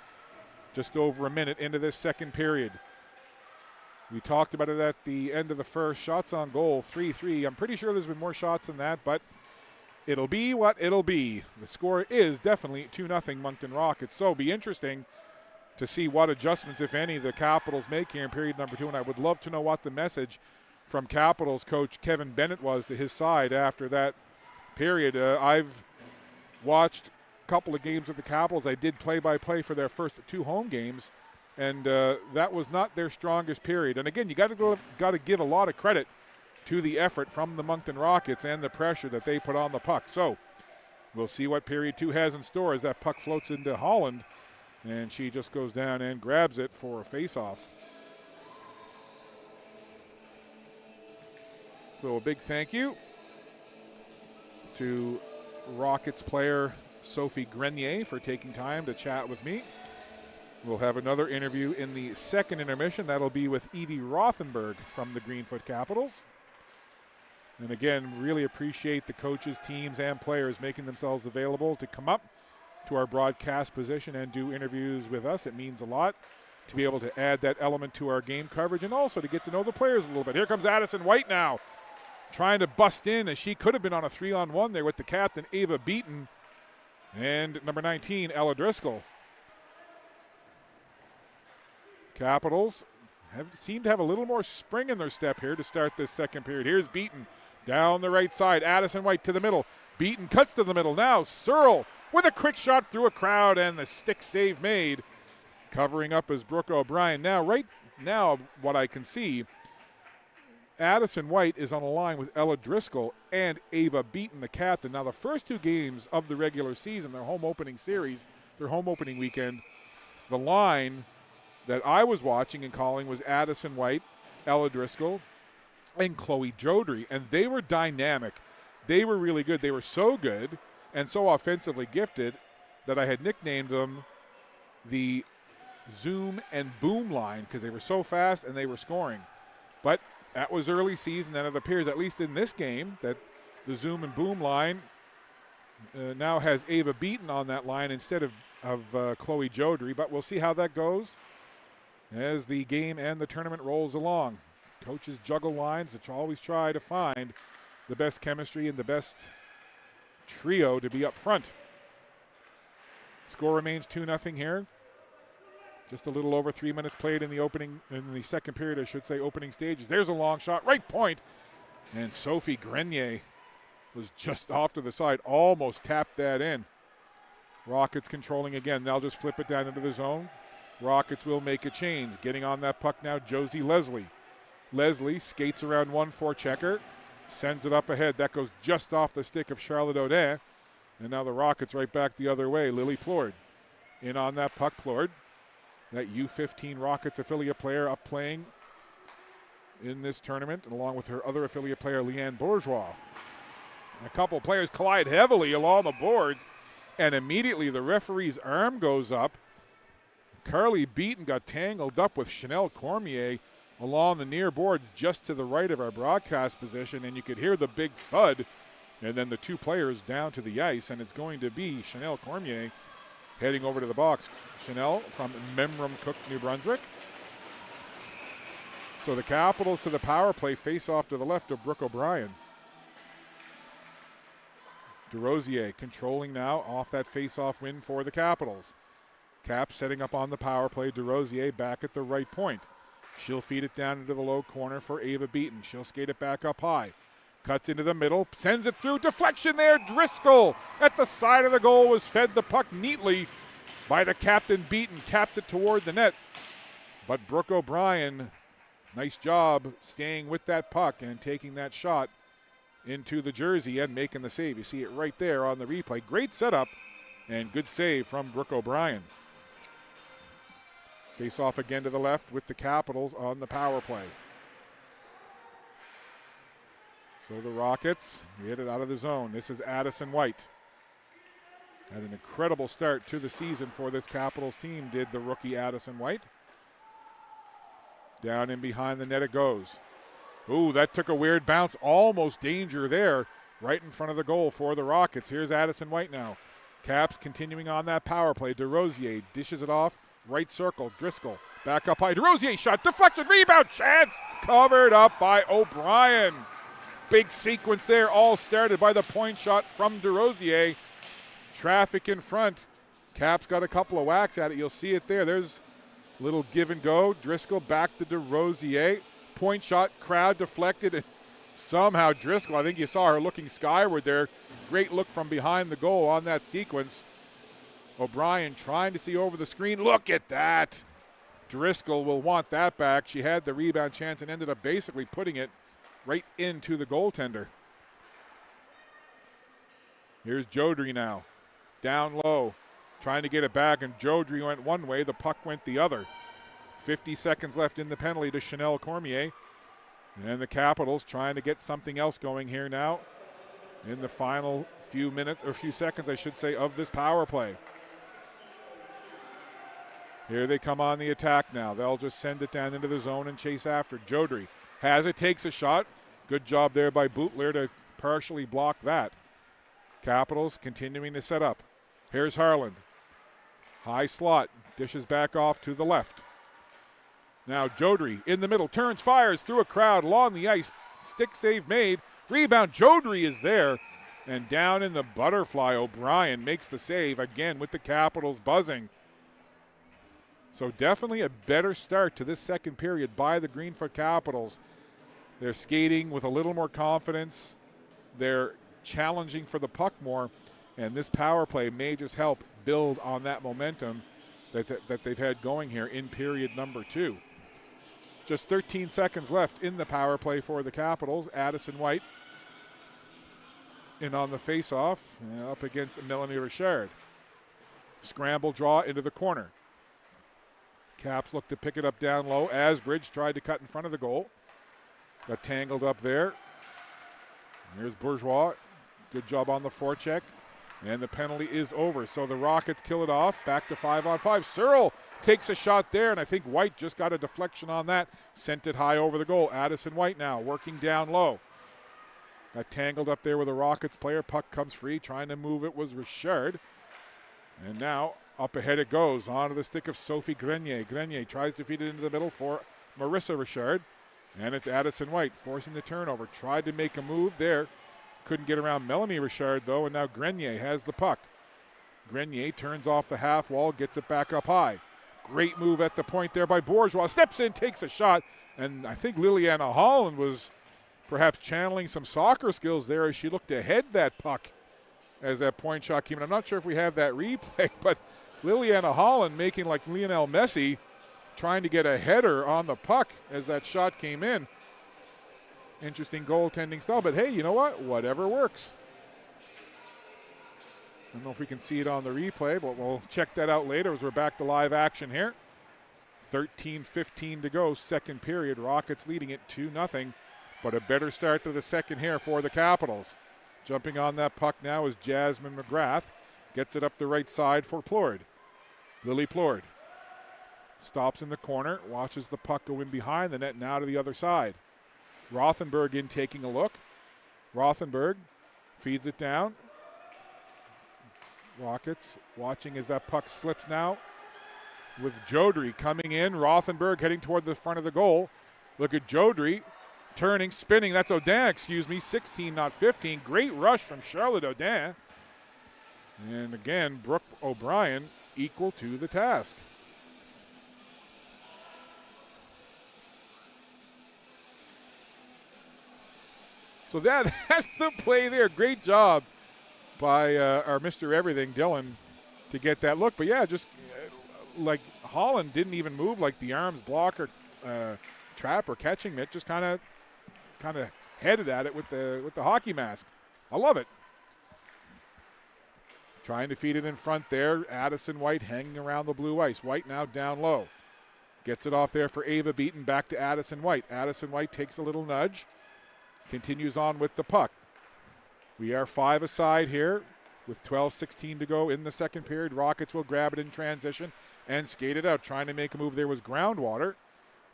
Just over a minute into this second period. We talked about it at the end of the first. Shots on goal, 3-3. I'm pretty sure there's been more shots than that, but it'll be what it'll be. The score is definitely 2-0 Moncton Rockets. So be interesting to see what adjustments, if any, the Capitals make here in period number 2. And I would love to know what the message from Capitals coach Kevin Bennett was to his side after that period. I've watched couple of games with the Capitals. I did play-by-play for their first 2 home games, and that was not their strongest period. And again, you got to give a lot of credit to the effort from the Moncton Rockets and the pressure that they put on the puck. So we'll see what period 2 has in store as that puck floats into Holland, and she just goes down and grabs it for a face-off. So a big thank you to Rockets player Sophie Grenier for taking time to chat with me. We'll have another interview in the second intermission. That'll be with Evie Rothenberg from the Greenfoot Capitals. And again, really appreciate the coaches, teams, and players making themselves available to come up to our broadcast position and do interviews with us. It means a lot to be able to add that element to our game coverage and also to get to know the players a little bit. Here comes Addison White now, trying to bust in, as she could have been on a 3-on-1 there with the captain, Ava Beaton, and number 19, Ella Driscoll. Capitals seem to have a little more spring in their step here to start this second period. Here's Beaton down the right side. Addison White to the middle. Beaton cuts to the middle. Now Searle with a quick shot through a crowd, and the stick save made. Covering up is Brooke O'Brien. Now, right now, what I can see, Addison White is on a line with Ella Driscoll and Ava Beaton, the captain. Now, the first two games of the regular season, their home opening series, their home opening weekend, the line that I was watching and calling was Addison White, Ella Driscoll, and Chloe Jodry, and they were dynamic. They were really good. They were so good and so offensively gifted that I had nicknamed them the Zoom and Boom line because they were so fast and they were scoring. But that was early season, and it appears, at least in this game, that the Zoom and Boom line now has Ava Beaton on that line instead of Chloe Jodry, but we'll see how that goes as the game and the tournament rolls along. Coaches juggle lines, which always try to find the best chemistry and the best trio to be up front. Score remains 2-0 here. Just a little over 3 minutes played in the second period, I should say, opening stages. There's a long shot, right point. And Sophie Grenier was just off to the side, almost tapped that in. Rockets controlling again. They'll just flip it down into the zone. Rockets will make a change. Getting on that puck now, Josie Leslie. Leslie skates around 1-4 checker, sends it up ahead. That goes just off the stick of Charlotte Audin. And now the Rockets right back the other way. Lily Plord in on that puck. Plord, that U15 Rockets affiliate player, up playing in this tournament, and along with her other affiliate player, Leanne Bourgeois. And a couple players collide heavily along the boards, and immediately the referee's arm goes up. Carly Beaton got tangled up with Chanel Cormier along the near boards just to the right of our broadcast position, and you could hear the big thud, and then the two players down to the ice, and it's going to be Chanel Cormier heading over to the box. Chanel from Memramcook, New Brunswick. So the Capitals to the power play, face off to the left of Brooke O'Brien. DeRosier controlling now off that face-off win for the Capitals. Cap setting up on the power play. DeRosier back at the right point. She'll feed it down into the low corner for Ava Beaton. She'll skate it back up high. Cuts into the middle, sends it through. Deflection there. Driscoll at the side of the goal was fed the puck neatly by the captain. Beaton tapped it toward the net. But Brooke O'Brien, nice job staying with that puck and taking that shot into the jersey and making the save. You see it right there on the replay. Great setup and good save from Brooke O'Brien. Face off again to the left with the Capitals on the power play. So the Rockets get it out of the zone. This is Addison White. Had an incredible start to the season for this Capitals team, did the rookie Addison White. Down in behind the net it goes. Ooh, that took a weird bounce. Almost danger there right in front of the goal for the Rockets. Here's Addison White now. Caps continuing on that power play. DeRosier dishes it off. Right circle, Driscoll back up high. DeRosier shot, deflection, rebound, chance. Covered up by O'Brien. Big sequence there, all started by the point shot from DeRosier. Traffic in front. Caps got a couple of whacks at it. You'll see it there. There's a little give and go. Driscoll back to DeRosier. Point shot, crowd deflected. And somehow Driscoll, I think you saw her looking skyward there. Great look from behind the goal on that sequence. O'Brien trying to see over the screen. Look at that. Driscoll will want that back. She had the rebound chance and ended up basically putting it right into the goaltender. Here's Jodry now. Down low. Trying to get it back, and Jodry went one way. The puck went the other. 50 seconds left in the penalty to Chanel Cormier. And the Capitals trying to get something else going here now in the final few minutes, or few seconds, I should say, of this power play. Here they come on the attack now. They'll just send it down into the zone and chase after. Jodry has it, takes a shot. Good job there by Bootler to partially block that. Capitals continuing to set up. Here's Harland. High slot, dishes back off to the left. Now Jodry in the middle, turns, fires through a crowd along the ice. Stick save made. Rebound, Jodry is there. And down in the butterfly, O'Brien makes the save again with the Capitals buzzing. So definitely a better start to this second period by the Greenfoot Capitals. They're skating with a little more confidence. They're challenging for the puck more. And this power play may just help build on that momentum that they've had going here in period number 2. Just 13 seconds left in the power play for the Capitals. Addison White in on the face-off up against Melanie Richard. Scramble draw into the corner. Caps look to pick it up down low. Asbridge tried to cut in front of the goal. Got tangled up there. Here's Bourgeois. Good job on the forecheck. And the penalty is over. So the Rockets kill it off. Back to 5-on-5. Searle takes a shot there, and I think White just got a deflection on that. Sent it high over the goal. Addison White now working down low. Got tangled up there with a Rockets player. Puck comes free. Trying to move it was Richard. And now up ahead it goes. Onto the stick of Sophie Grenier. Grenier tries to feed it into the middle for Marissa Richard. And it's Addison White forcing the turnover. Tried to make a move there. Couldn't get around Melanie Richard, though, and now Grenier has the puck. Grenier turns off the half wall, gets it back up high. Great move at the point there by Bourgeois. Steps in, takes a shot, and I think Liliana Holland was perhaps channeling some soccer skills there as she looked to head that puck as that point shot came in. I'm not sure if we have that replay, but Liliana Holland making like Lionel Messi, trying to get a header on the puck as that shot came in. Interesting goaltending style, but hey, you know what? Whatever works. I don't know if we can see it on the replay, but we'll check that out later as we're back to live action here. 13:15 to go, second period. Rockets leading it 2-0, but a better start to the second here for the Capitals. Jumping on that puck now is Jasmine McGrath. Gets it up the right side for Plord. Lily Plord stops in the corner, watches the puck go in behind the net, now to the other side. Rothenberg in taking a look. Rothenberg feeds it down. Rockets watching as that puck slips now with Jodry coming in. Rothenberg heading toward the front of the goal. Look at Jodry turning, spinning. That's Odin, 16, not 15. Great rush from Charlotte Odin. And again, Brooke O'Brien equal to the task. So that's the play there. Great job by our Mr. Everything, Dylan, to get that look. But yeah, just like Holland didn't even move like the arms block or trap or catching mitt. Just kind of headed at it with the hockey mask. I love it. Trying to feed it in front there. Addison White hanging around the blue ice. White now down low. Gets it off there for Ava Beaton. Back to Addison White. Addison White takes a little nudge. Continues on with the puck. We are 5 aside here with 12:16 to go in the second period. Rockets will grab it in transition and skate it out. Trying to make a move there was Groundwater.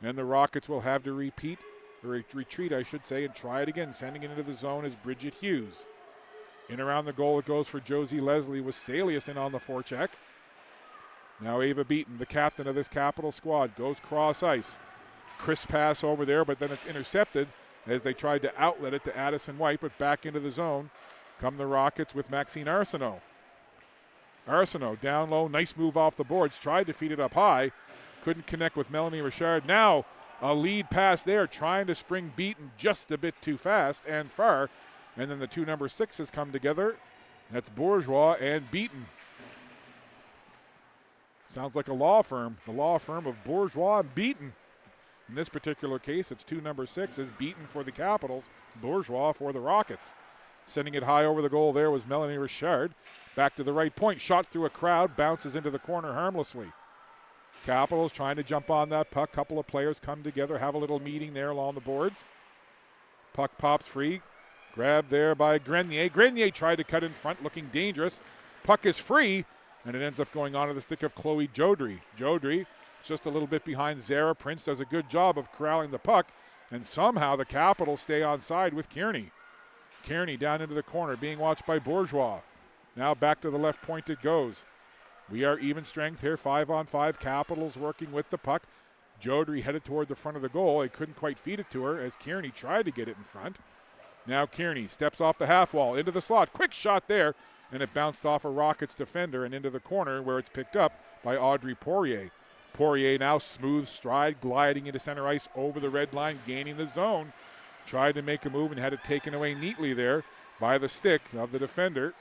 And the Rockets will have to retreat, I should say, and try it again. Sending it into the zone is Bridget Hughes. In around the goal it goes for Josie Leslie with Salius in on the forecheck. Now Ava Beaton, the captain of this Capital squad, goes cross ice. Crisp pass over there, but then it's intercepted as they tried to outlet it to Addison White, but back into the zone come the Rockets with Maxine Arsenault. Arsenault down low, nice move off the boards, tried to feed it up high, couldn't connect with Melanie Richard. Now a lead pass there, trying to spring Beaton just a bit too fast and far, and then the two number 6s come together. That's Bourgeois and Beaton. Sounds like a law firm, the law firm of Bourgeois and Beaton. In this particular case, it's two number 6s, Beaton for the Capitals, Bourgeois for the Rockets. Sending it high over the goal there was Melanie Richard. Back to the right point, shot through a crowd, bounces into the corner harmlessly. Capitals trying to jump on that puck. Couple of players come together, have a little meeting there along the boards. Puck pops free. Grabbed there by Grenier. Grenier tried to cut in front, looking dangerous. Puck is free, and it ends up going onto the stick of Chloe Jodry. Jodry, just a little bit behind Zara Prince, does a good job of corralling the puck, and somehow the Capitals stay onside with Kearney. Kearney down into the corner, being watched by Bourgeois. Now back to the left point it goes. We are even strength here, 5-on-5. Capitals working with the puck. Jodry headed toward the front of the goal. They couldn't quite feed it to her as Kearney tried to get it in front. Now Kearney steps off the half wall into the slot. Quick shot there, and it bounced off a Rockets defender and into the corner where it's picked up by Audrey Poirier. Poirier now smooth stride, gliding into center ice over the red line, gaining the zone. Tried to make a move and had it taken away neatly there by the stick of the defender.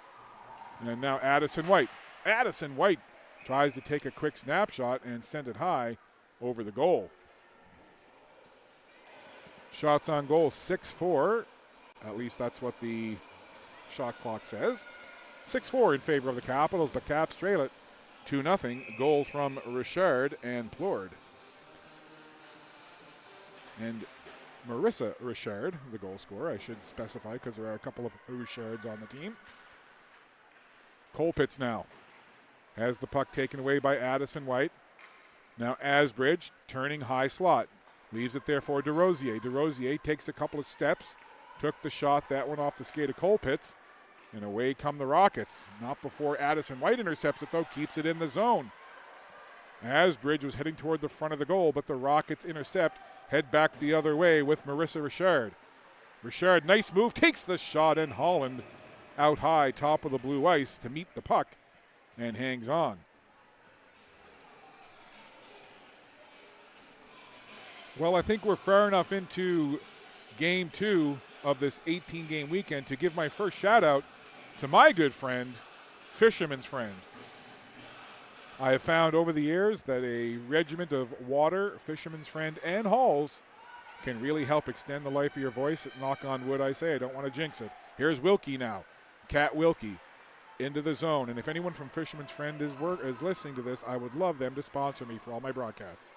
And now Addison White. Addison White tries to take a quick snapshot and send it high over the goal. Shots on goal, 6-4. At least that's what the shot clock says. 6-4 in favor of the Capitals, but Caps trail it 2-0. Goals from Richard and Plourde. And Marissa Richard, the goal scorer, I should specify because there are a couple of Richards on the team. Colpitts now has the puck taken away by Addison White. Now Asbridge turning high slot. Leaves it there for DeRosier. DeRosier takes a couple of steps. Took the shot, that one off the skate of Colpitts. And away come the Rockets. Not before Addison White intercepts it, though. Keeps it in the zone. Asbridge was heading toward the front of the goal, but the Rockets intercept. Head back the other way with Marissa Richard. Richard, nice move. Takes the shot, and Holland out high, top of the blue ice to meet the puck. And hangs on. Well, I think we're far enough into Game 2 of this 18-game weekend to give my first shout-out to my good friend, Fisherman's Friend. I have found over the years that a regiment of water, Fisherman's Friend, and Halls can really help extend the life of your voice. Knock on wood, I say. I don't want to jinx it. Here's Wilkie now. Kat Wilkie into the zone. And if anyone from Fisherman's Friend is listening to this, I would love them to sponsor me for all my broadcasts.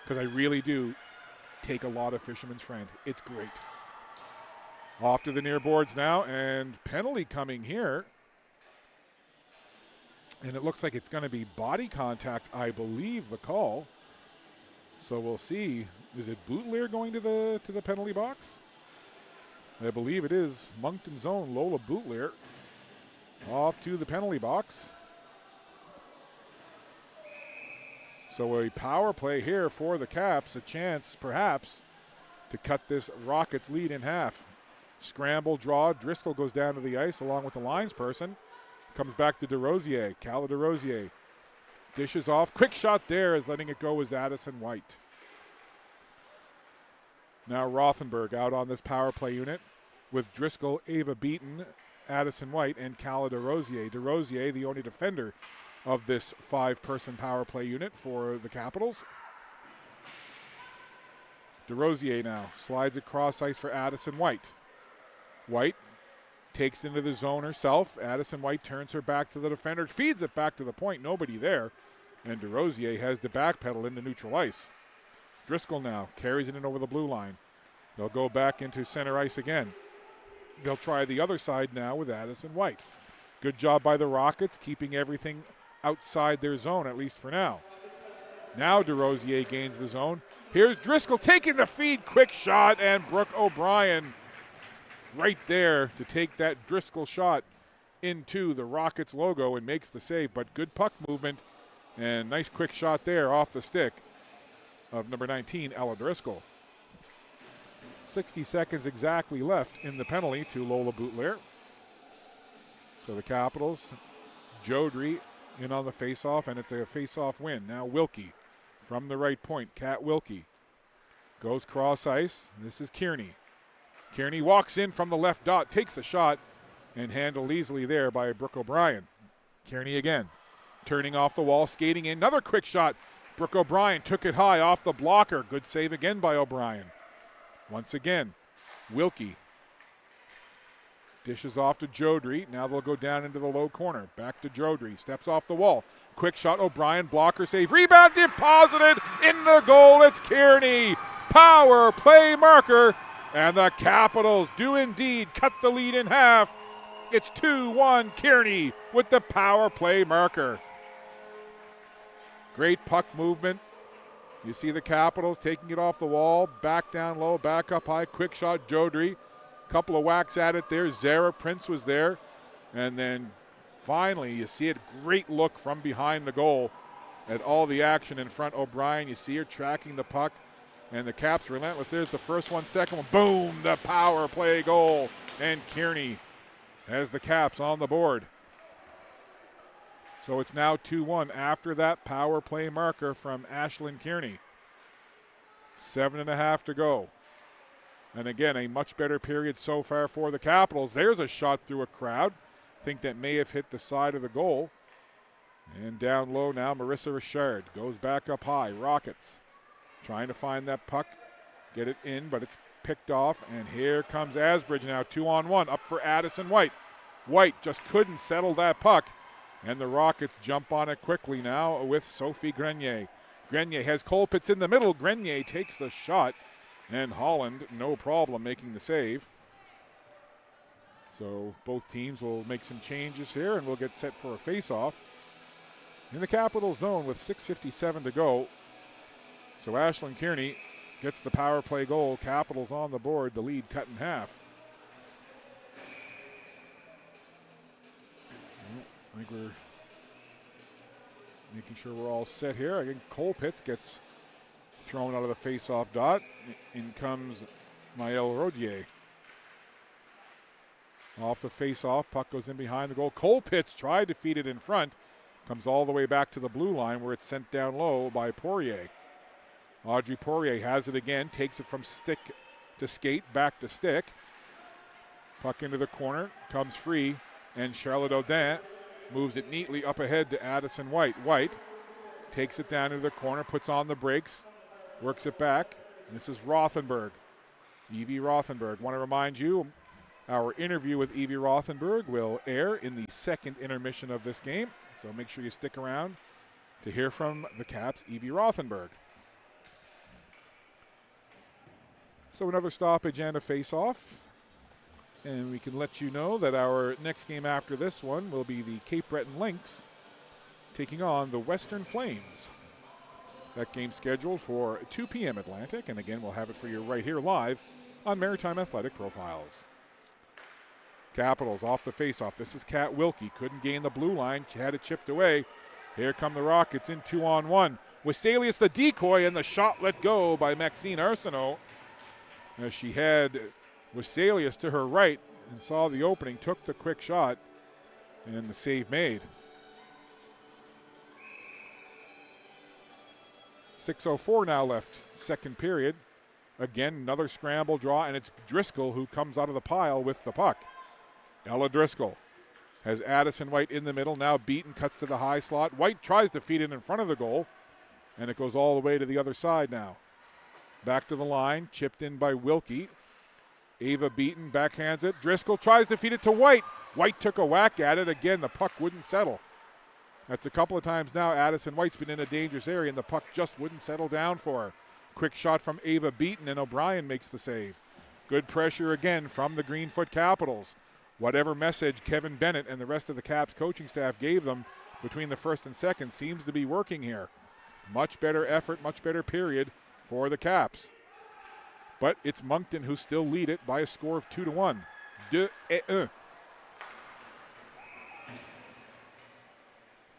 Because I really do take a lot of Fisherman's Friend. It's great. Off to the near boards now, and penalty coming here. And it looks like it's going to be body contact, I believe, the call. So we'll see. Is it Boutlier going to the penalty box? I believe it is Moncton's own Lola Boutlier. Off to the penalty box. So a power play here for the Caps, a chance perhaps to cut this Rockets lead in half. Scramble draw, Driscoll goes down to the ice along with the linesperson. Comes back to DeRosier, Cala DeRosier. Dishes off, quick shot there as letting it go was Addison White. Now Rothenberg out on this power play unit with Driscoll, Ava Beaton, Addison White, and Cala DeRosier. DeRosier, the only defender of this 5-person power play unit for the Capitals. DeRosier now slides across ice for Addison White. White takes into the zone herself. Addison White turns her back to the defender, feeds it back to the point, nobody there. And DeRosier has to backpedal into neutral ice. Driscoll now carries it in over the blue line. They'll go back into center ice again. They'll try the other side now with Addison White. Good job by the Rockets, keeping everything outside their zone, at least for now. Now DeRosier gains the zone. Here's Driscoll taking the feed, quick shot, and Brooke O'Brien right there to take that Driscoll shot into the Rockets logo and makes the save. But good puck movement and nice quick shot there off the stick of number 19, Ella Driscoll. 60 seconds exactly left in the penalty to Lola Boutlier. So the Capitals, Jodry in on the faceoff, and it's a faceoff win. Now Wilkie from the right point. Kat Wilkie goes cross ice. This is Kearney. Kearney walks in from the left dot, takes a shot, and handled easily there by Brooke O'Brien. Kearney again, turning off the wall, skating in. Another quick shot. Brooke O'Brien took it high off the blocker. Good save again by O'Brien. Once again, Wilkie dishes off to Jodry. Now they'll go down into the low corner. Back to Jodry. Steps off the wall. Quick shot. O'Brien. Blocker save. Rebound deposited in the goal. It's Kearney. Power play marker. And the Capitals do indeed cut the lead in half It's 2-1 Kearney with the power play marker. Great puck movement. You see the Capitals taking it off the wall, back down low, back up high, quick shot, Jodry. Couple of whacks at it there. Zara Prince was there. And then finally you see it, great look from behind the goal at all the action in front. O'Brien, you see her tracking the puck. And the Caps relentless. There's the first one, second one. Boom, the power play goal. And Kearney has the Caps on the board. So it's now 2-1 after that power play marker from Ashlyn Kearney. 7.5 to go. And again, a much better period so far for the Capitals. There's a shot through a crowd. I think that may have hit the side of the goal. And down low now, Marissa Richard goes back up high. Rockets trying to find that puck, get it in, but it's picked off. And here comes Asbridge now, 2-on-1, up for Addison White. White just couldn't settle that puck. And the Rockets jump on it quickly now with Sophie Grenier. Grenier has Colpitz in the middle. Grenier takes the shot. And Holland, no problem making the save. So both teams will make some changes here, and we'll get set for a face-off. In the Capital zone with 6:57 to go. So Ashlyn Kearney gets the power play goal. Capitals on the board, the lead cut in half. I think we're making sure we're all set here. I think Colpitz gets thrown out of the face-off dot. In comes Maëlle Rodier. Off the face-off, puck goes in behind the goal. Colpitz tried to feed it in front. Comes all the way back to the blue line where it's sent down low by Poirier. Audrey Poirier has it again, takes it from stick to skate, back to stick. Puck into the corner, comes free, and Charlotte Audin moves it neatly up ahead to Addison White. White takes it down into the corner, puts on the brakes, works it back. This is Rothenberg, Evie Rothenberg. Want to remind you, our interview with Evie Rothenberg will air in the second intermission of this game, so make sure you stick around to hear from the Caps' Evie Rothenberg. So another stoppage and a face-off. And we can let you know that our next game after this one will be the Cape Breton Lynx taking on the Western Flames. That game scheduled for 2 p.m. Atlantic, and again, we'll have it for you right here live on Maritime Athletic Profiles. Capitals off the face-off. This is Kat Wilkie. Couldn't gain the blue line. She had it chipped away. Here come the Rockets in 2-on-1. Weselius the decoy, and the shot let go by Maxine Arsenault. As she had Weselius to her right and saw the opening, took the quick shot, and the save made. 6:04 now left, second period. Again, another scramble draw, and it's Driscoll who comes out of the pile with the puck. Ella Driscoll has Addison White in the middle. Now Beaton cuts to the high slot. White tries to feed it in front of the goal, and it goes all the way to the other side now. Back to the line, chipped in by Wilkie. Ava Beaton backhands it. Driscoll tries to feed it to White. White took a whack at it. Again, the puck wouldn't settle. That's a couple of times now Addison White's been in a dangerous area, and the puck just wouldn't settle down for her. Quick shot from Ava Beaton, and O'Brien makes the save. Good pressure again from the Greenfoot Capitals. Whatever message Kevin Bennett and the rest of the Caps coaching staff gave them between the first and second seems to be working here. Much better effort, much better period for the Caps. But it's Moncton who still lead it by a score of 2-1. 2-1.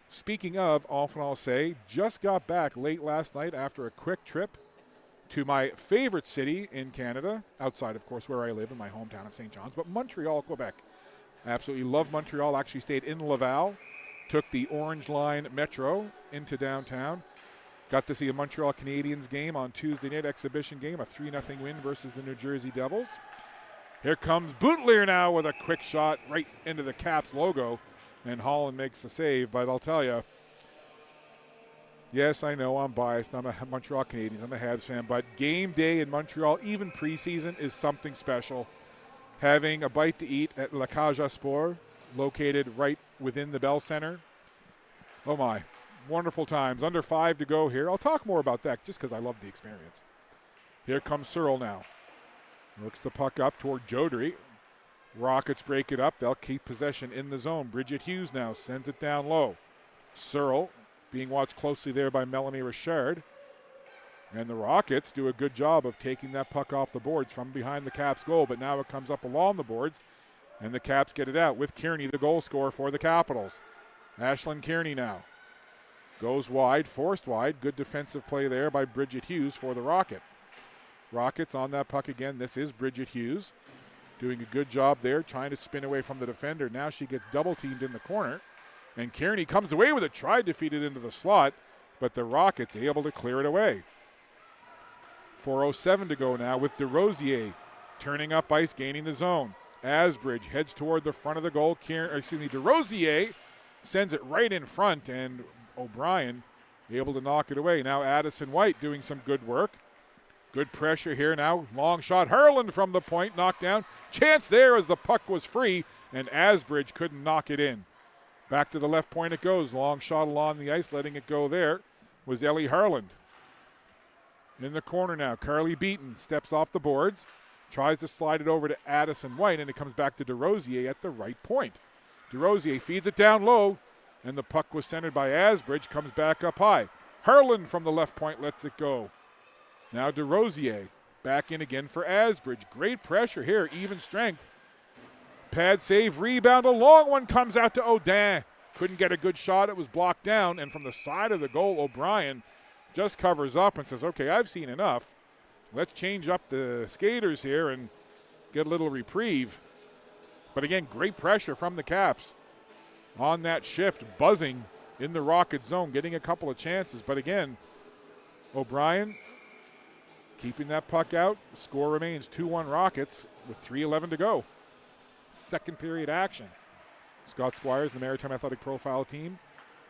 Speaking of, often I'll say, just got back late last night after a quick trip to my favorite city in Canada, outside, of course, where I live in my hometown of St. John's, but Montreal, Quebec. Absolutely love Montreal. Actually stayed in Laval, took the Orange Line Metro into downtown. Got to see a Montreal Canadiens game on Tuesday night, exhibition game, a 3-0 win versus the New Jersey Devils. Here comes Boutelier now with a quick shot right into the Caps logo, and Holland makes the save. But I'll tell you, yes, I know I'm biased. I'm a Montreal Canadiens. I'm a Habs fan. But game day in Montreal, even preseason, is something special. Having a bite to eat at La Cage à Sport, located right within the Bell Center. Oh, my. Wonderful times. Under 5 to go here. I'll talk more about that just because I love the experience. Here comes Searle now. Works the puck up toward Jodry. Rockets break it up. They'll keep possession in the zone. Bridget Hughes now sends it down low. Searle being watched closely there by Melanie Richard. And the Rockets do a good job of taking that puck off the boards from behind the Caps goal, but now it comes up along the boards, and the Caps get it out with Kearney, the goal scorer for the Capitals. Ashlyn Kearney now goes wide, forced wide. Good defensive play there by Bridget Hughes for the Rockets on that puck again. This is Bridget Hughes doing a good job there, trying to spin away from the defender. Now she gets double-teamed in the corner, and Kearney comes away with it, tried to feed it into the slot, but the Rockets able to clear it away. 4:07 to go now with DeRosier turning up ice, gaining the zone. Asbridge heads toward the front of the goal. DeRosier sends it right in front, and O'Brien able to knock it away. Now Addison White doing some good work. Good pressure here now. Long shot. Herland from the point, knocked down. Chance there as the puck was free, and Asbridge couldn't knock it in. Back to the left point it goes. Long shot along the ice, letting it go there was Ellie Harland. In the corner now, Carly Beaton steps off the boards, tries to slide it over to Addison White, and it comes back to DeRosier at the right point. DeRosier feeds it down low, and the puck was centered by Asbridge, comes back up high. Herland from the left point lets it go. Now DeRosier back in again for Asbridge. Great pressure here, even strength. Pad save, rebound, a long one comes out to Odin. Couldn't get a good shot, it was blocked down, and from the side of the goal, O'Brien just covers up and says, okay, I've seen enough. Let's change up the skaters here and get a little reprieve. But again, great pressure from the Caps on that shift, buzzing in the Rocket zone, getting a couple of chances. But again, O'Brien keeping that puck out. The score remains 2-1 Rockets with 3:11 to go. Second period action. Scott Squires, the Maritime Athletic Profile team.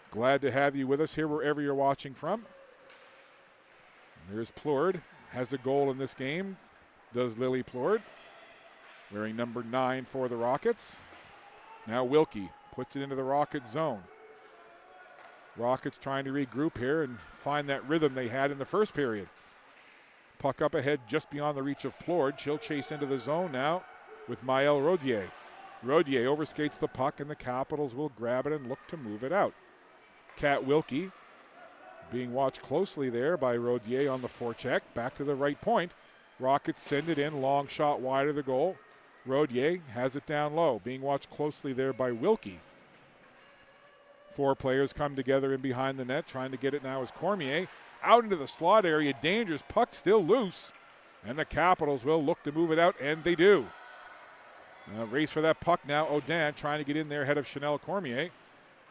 Glad to have you with us here wherever you're watching from. There's Plourde, has a goal in this game, does Lily Plourde, wearing number 9 for the Rockets. Now Wilkie puts it into the Rocket zone. Rockets trying to regroup here and find that rhythm they had in the first period. Puck up ahead just beyond the reach of Plourde. She'll chase into the zone now with Maëlle Rodier. Rodier overskates the puck, and the Capitals will grab it and look to move it out. Kat Wilkie being watched closely there by Rodier on the forecheck. Back to the right point. Rockets send it in. Long shot wide of the goal. Rodier has it down low. Being watched closely there by Wilkie. 4 players come together in behind the net. Trying to get it now is Cormier. Out into the slot area. Dangerous puck still loose. And the Capitals will look to move it out, and they do. Race for that puck now. Odin trying to get in there ahead of Chanel Cormier.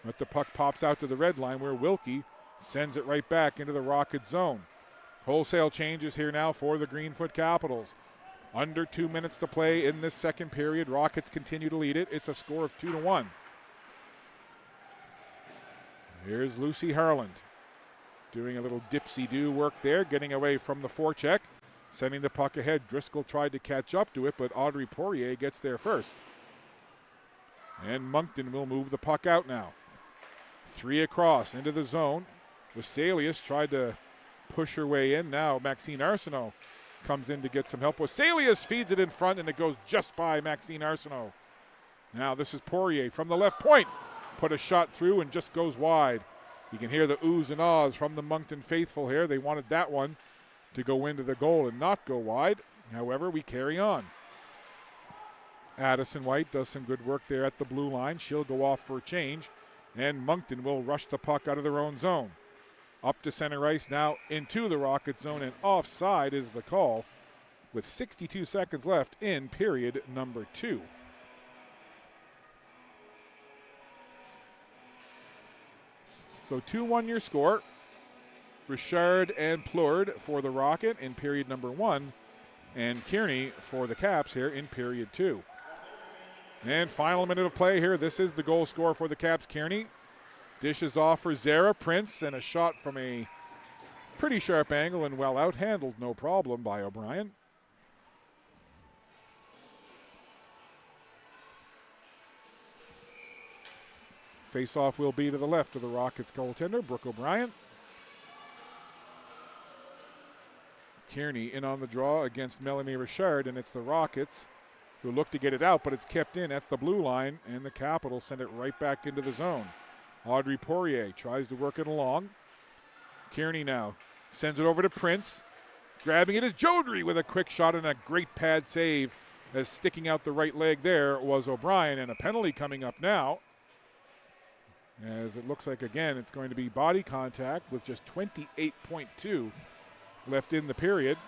But the puck pops out to the red line where Wilkie sends it right back into the Rocket zone. Wholesale changes here now for the Greenfoot Capitals. Under 2 minutes to play in this second period. Rockets continue to lead it. It's a score of 2-1. Here's Lucy Harland doing a little dipsy-do work there, getting away from the forecheck, sending the puck ahead. Driscoll tried to catch up to it, but Audrey Poirier gets there first. And Moncton will move the puck out now. 3 across into the zone. Vesalius tried to push her way in. Now Maxine Arsenault comes in to get some help. Vesalius feeds it in front, and it goes just by Maxine Arsenault. Now this is Poirier from the left point. Put a shot through and just goes wide. You can hear the oohs and ahs from the Moncton faithful here. They wanted that one to go into the goal and not go wide. However, we carry on. Addison White does some good work there at the blue line. She'll go off for a change, and Moncton will rush the puck out of their own zone. Up to center ice now into the Rocket zone, and offside is the call with 62 seconds left in period number 2. So 2-1 your score. Richard and Plourde for the Rocket in period number 1, and Kearney for the Caps here in period 2. And final minute of play here. This is the goal scorer for the Caps, Kearney. Dishes off for Zara Prince, and a shot from a pretty sharp angle and well out, handled no problem by O'Brien. Face-off will be to the left of the Rockets goaltender, Brooke O'Brien. Kearney in on the draw against Melanie Richard, and it's the Rockets who look to get it out, but it's kept in at the blue line, and the Capitals send it right back into the zone. Audrey Poirier tries to work it along. Kearney now sends it over to Prince. Grabbing it is Jodry with a quick shot and a great pad save, as sticking out the right leg there was O'Brien, and a penalty coming up now, as it looks like, again, it's going to be body contact with just 28.2 left in the period.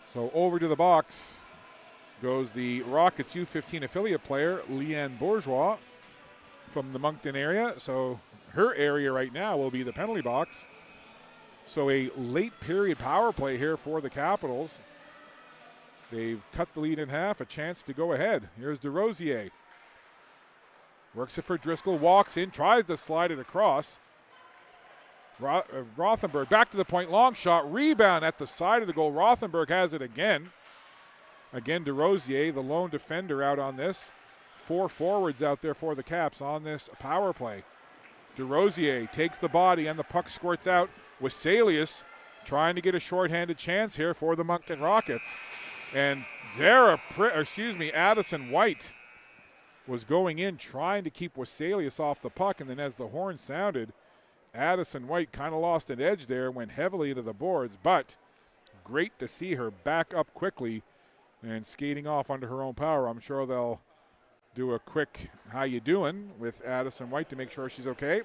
So over to the box goes the Rockets U15 affiliate player, Leanne Bourgeois, from the Moncton area. So her area right now will be the penalty box. So a late period power play here for the Capitals. They've cut the lead in half, a chance to go ahead. Here's DeRosier. Works it for Driscoll, walks in, tries to slide it across. Rothenberg back to the point, long shot, rebound at the side of the goal. Rothenberg has it again. Again, DeRosier, the lone defender out on this. 4 forwards out there for the Caps on this power play. DeRosier takes the body and the puck squirts out. Weselius trying to get a shorthanded chance here for the Moncton Rockets. And Addison White was going in trying to keep Weselius off the puck, and then as the horn sounded, Addison White kind of lost an edge there, went heavily into the boards, but great to see her back up quickly and skating off under her own power. I'm sure they'll do a quick how you doing with Addison White to make sure she's okay.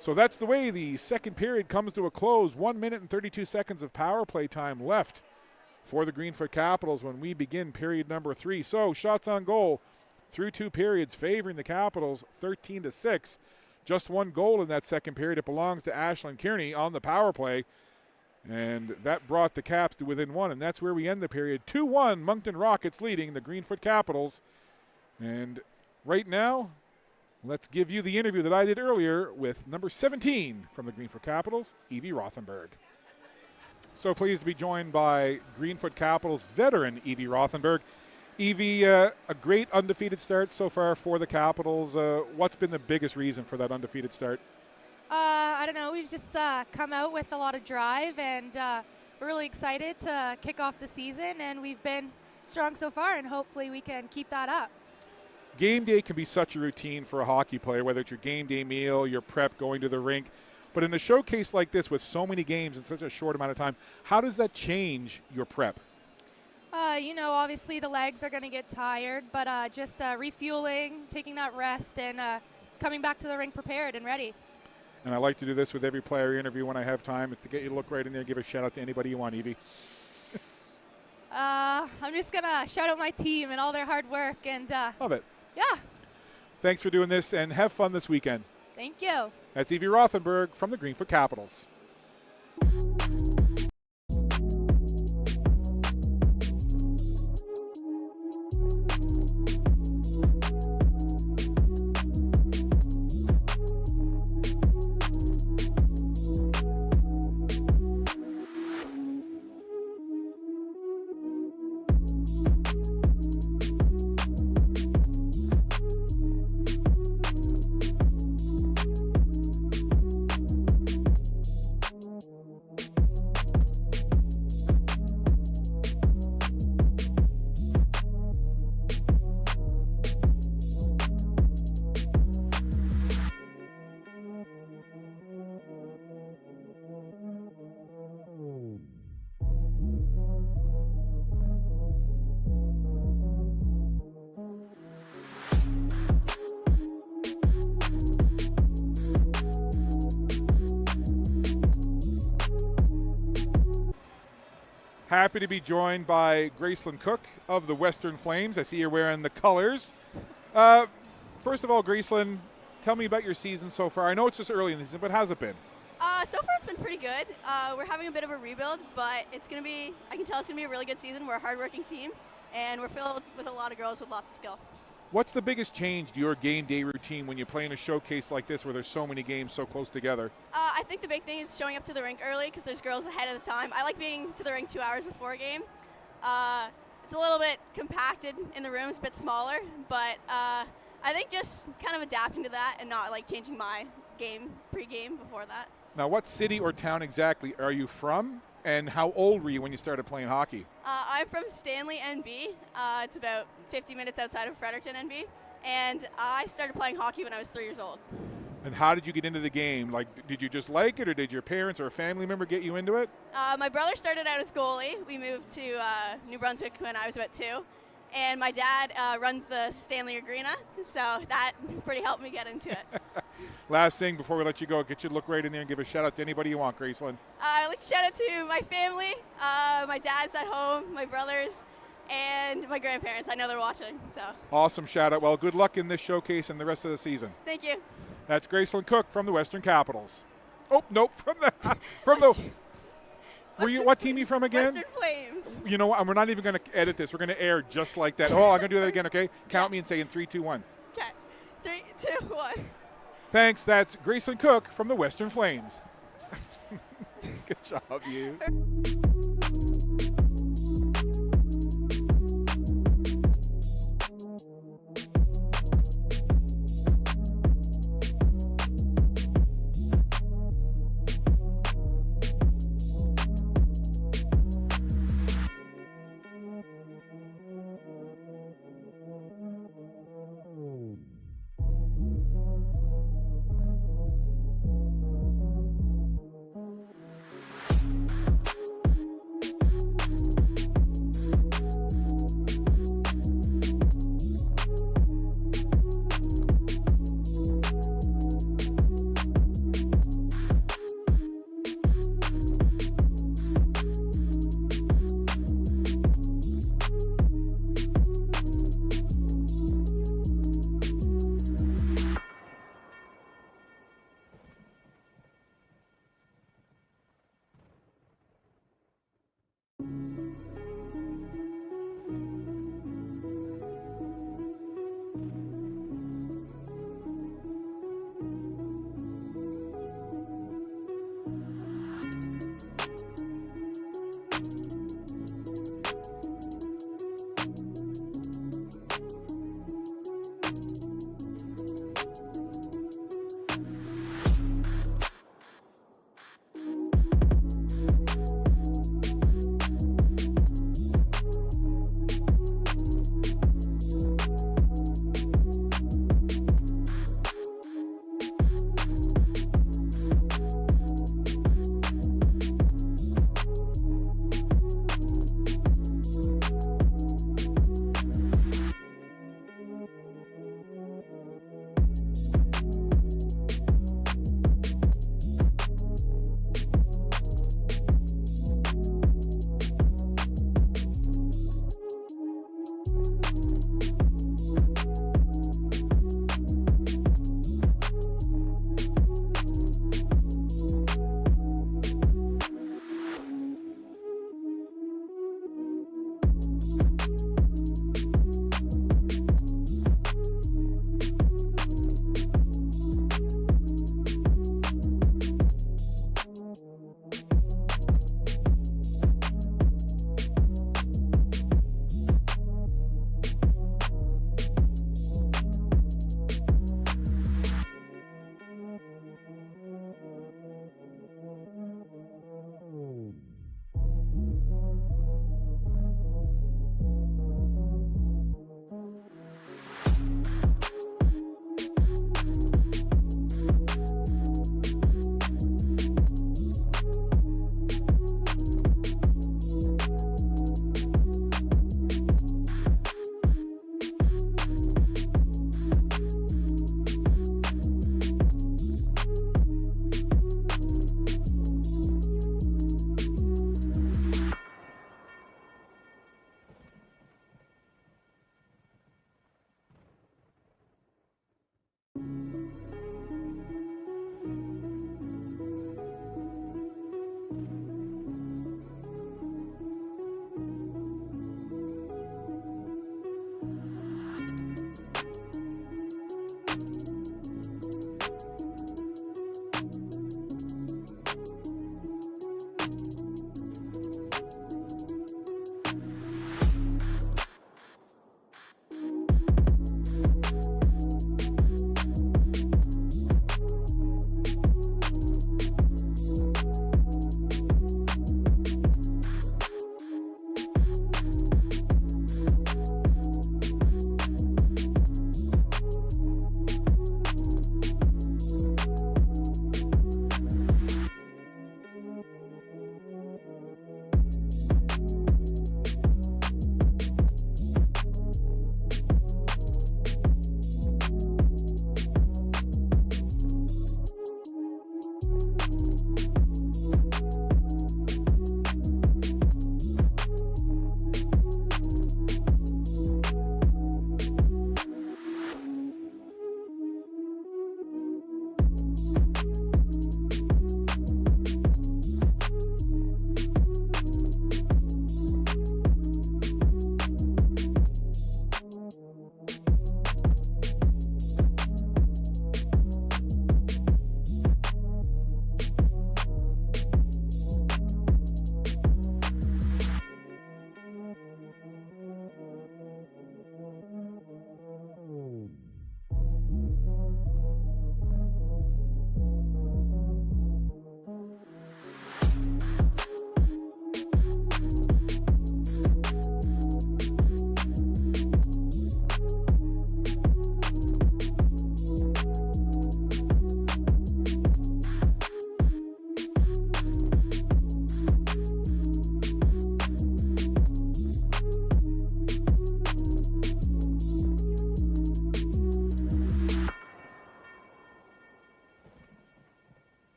So that's the way the second period comes to a close. 1 minute and 32 seconds of power play time left for the Greenfoot Capitals when we begin period number 3. So shots on goal through 2 periods favoring the Capitals 13-6. Just 1 goal in that second period. It belongs to Ashlyn Kearney on the power play. And that brought the Caps to within 1, and that's where we end the period. 2-1, Moncton Rockets leading the Greenfoot Capitals. And right now, let's give you the interview that I did earlier with number 17 from the Greenfoot Capitals, Evie Rothenberg. So pleased to be joined by Greenfoot Capitals veteran Evie Rothenberg. Evie, a great undefeated start so far for the Capitals. What's been the biggest reason for that undefeated start? I don't know. We've just come out with a lot of drive, and we're really excited to kick off the season, and we've been strong so far, and hopefully we can keep that up. Game day can be such a routine for a hockey player, whether it's your game day meal, your prep, going to the rink. But in a showcase like this with so many games in such a short amount of time, how does that change your prep? Obviously the legs are going to get tired, but just refueling, taking that rest, and coming back to the rink prepared and ready. And I like to do this with every player interview when I have time, is to get you to look right in there and give a shout out to anybody you want, Evie. I'm just going to shout out my team and all their hard work. And love it. Yeah. Thanks for doing this, and have fun this weekend. Thank you. That's Evie Rothenberg from the Greenfoot Capitals. Happy to be joined by Gracelyn Cook of the Western Flames. I see you're wearing the colors. First of all, Gracelyn, tell me about your season so far. I know it's just early in the season, but how's it been? So far it's been pretty good. We're having a bit of a rebuild, but it's going to be, I can tell it's going to be a really good season. We're a hardworking team, and we're filled with a lot of girls with lots of skill. What's the biggest change to your game day routine when you play in a showcase like this where there's so many games so close together? I think the big thing is showing up to the rink early because there's girls ahead of the time. I like being to the rink 2 hours before a game. It's a little bit compacted in the rooms, a bit smaller, but I think just kind of adapting to that and not like changing my game pre-game before that. Now, what city or town exactly are you from, And how old were you when you started playing hockey? I'm from Stanley, NB. It's about 50 minutes outside of Fredericton, NB. And I started playing hockey when I was 3 years old. And how did you get into the game? Like, did you just like it, or did your parents or a family member get you into it? My brother started out as goalie. We moved to New Brunswick when I was about 2. And my dad runs the Stanley Arena, so that pretty helped me get into it. Last thing before we let you go, get you to look right in there and give a shout out to anybody you want, Graceland. I'd like to shout out to my family. My dad's at home, my brothers, and my grandparents. I know they're watching. So Awesome shout out. Well, good luck in this showcase and the rest of the season. thank you. That's Graceland Cook from the Western Capitals. Oh, nope, from the Were you, what team are you from again? Western Flames. You know what? We're not even going to edit this. We're going to air just like that. Oh, I'm going to do that again, okay? Count me and say in 3, 2, 1. Okay. 3, 2, 1. Thanks. That's Graceland Cook from the Western Flames. Good job, you.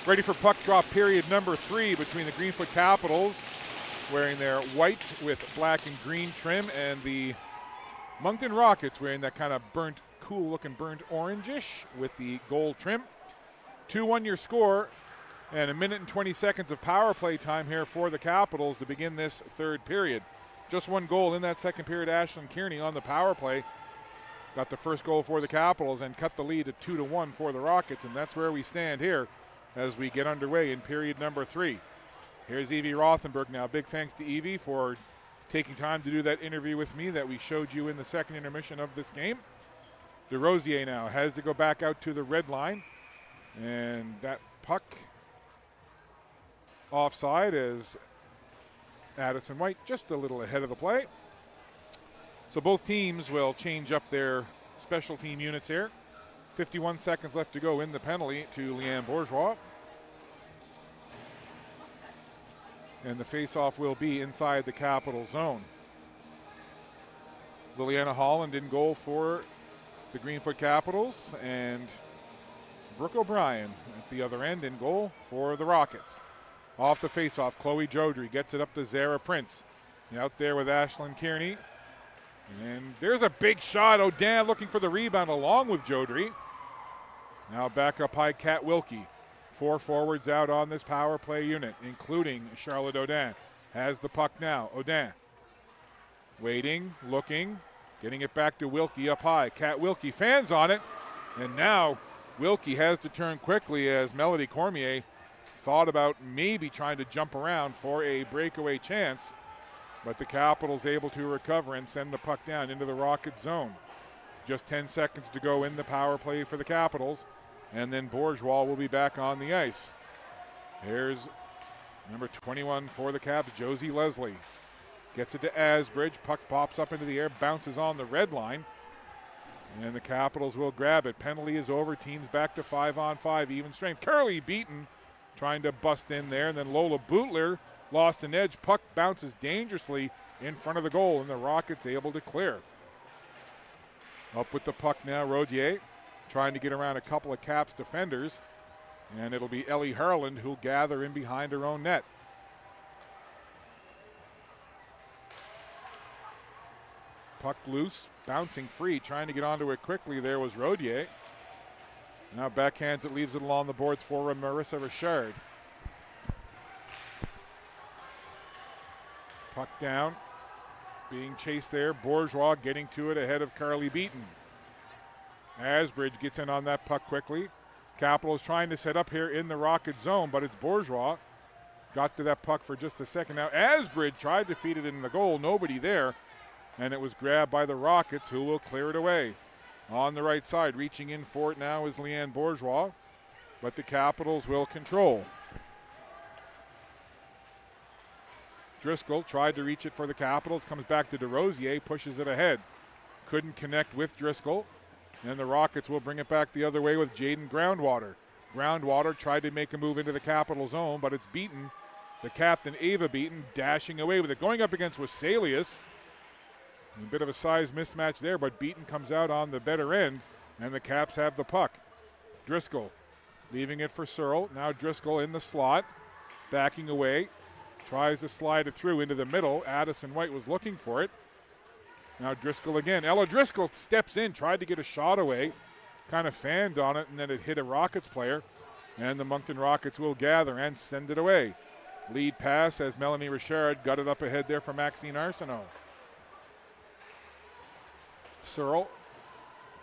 Ready for puck drop period number 3 between the Greenfoot Capitals, wearing their white with black and green trim, and the Moncton Rockets wearing that kind of burnt, cool looking burnt orangish with the gold trim. 2-1 your score, and 1 minute and 20 seconds of power play time here for the Capitals to begin this third period. Just 1 goal in that second period. Ashlyn Kearney on the power play got the first goal for the Capitals and cut the lead to 2-1 for the Rockets, and that's where we stand here as we get underway in period number 3. Here's Evie Rothenberg now. Big thanks to Evie for taking time to do that interview with me that we showed you in the second intermission of this game. DeRosier now has to go back out to the red line, and that puck offside as Addison White just a little ahead of the play. So both teams will change up their special team units here. 51 seconds left to go in the penalty to Leanne Bourgeois. And the faceoff will be inside the Capital zone. Liliana Holland in goal for the Greenfoot Capitals, and Brooke O'Brien at the other end in goal for the Rockets. Off the faceoff, Chloe Jodry gets it up to Zara Prince. Out there with Ashlyn Kearney. And there's a big shot. O'Dan looking for the rebound along with Jodry. Now back up high, Kat Wilkie. 4 forwards out on this power play unit, including Charlotte O'Dan. Has the puck now. O'Dan waiting, looking, getting it back to Wilkie up high. Kat Wilkie fans on it, and now Wilkie has to turn quickly as Melody Cormier thought about maybe trying to jump around for a breakaway chance, but the Capitals able to recover and send the puck down into the Rocket zone. Just 10 seconds to go in the power play for the Capitals, and then Bourgeois will be back on the ice. Here's number 21 for the Caps, Josie Leslie. Gets it to Asbridge. Puck pops up into the air, bounces on the red line, and the Capitals will grab it. Penalty is over. Teams back to 5-on-5, even strength. Curly Beaton trying to bust in there, and then Lola Bootler lost an edge. Puck bounces dangerously in front of the goal, and the Rockets able to clear. Up with the puck now, Rodier trying to get around a couple of Caps defenders, and it'll be Ellie Harland who'll gather in behind her own net. Puck loose, bouncing free, trying to get onto it quickly. There was Rodier. Now backhands it, leaves it along the boards for Marissa Richard. Puck down, being chased there. Bourgeois getting to it ahead of Carly Beaton. Asbridge gets in on that puck quickly. Capitals trying to set up here in the Rocket zone, but it's Bourgeois. Got to that puck for just a second. Now Asbridge tried to feed it in the goal. Nobody there. And it was grabbed by the Rockets, who will clear it away. On the right side, reaching in for it now is Leanne Bourgeois, but the Capitals will control. Driscoll tried to reach it for the Capitals, comes back to DeRosier, pushes it ahead. Couldn't connect with Driscoll, and the Rockets will bring it back the other way with Jaden Groundwater. Groundwater tried to make a move into the Capital zone, but it's Beaton, the captain, Ava Beaton, dashing away with it. Going up against Wasalius. A bit of a size mismatch there, but Beaton comes out on the better end, and the Caps have the puck. Driscoll leaving it for Searle. Now Driscoll in the slot, backing away. Tries to slide it through into the middle. Addison White was looking for it. Now Driscoll again. Ella Driscoll steps in, tried to get a shot away, kind of fanned on it, and then it hit a Rockets player. And the Moncton Rockets will gather and send it away. Lead pass as Melanie Richard got it up ahead there for Maxine Arsenault. Searle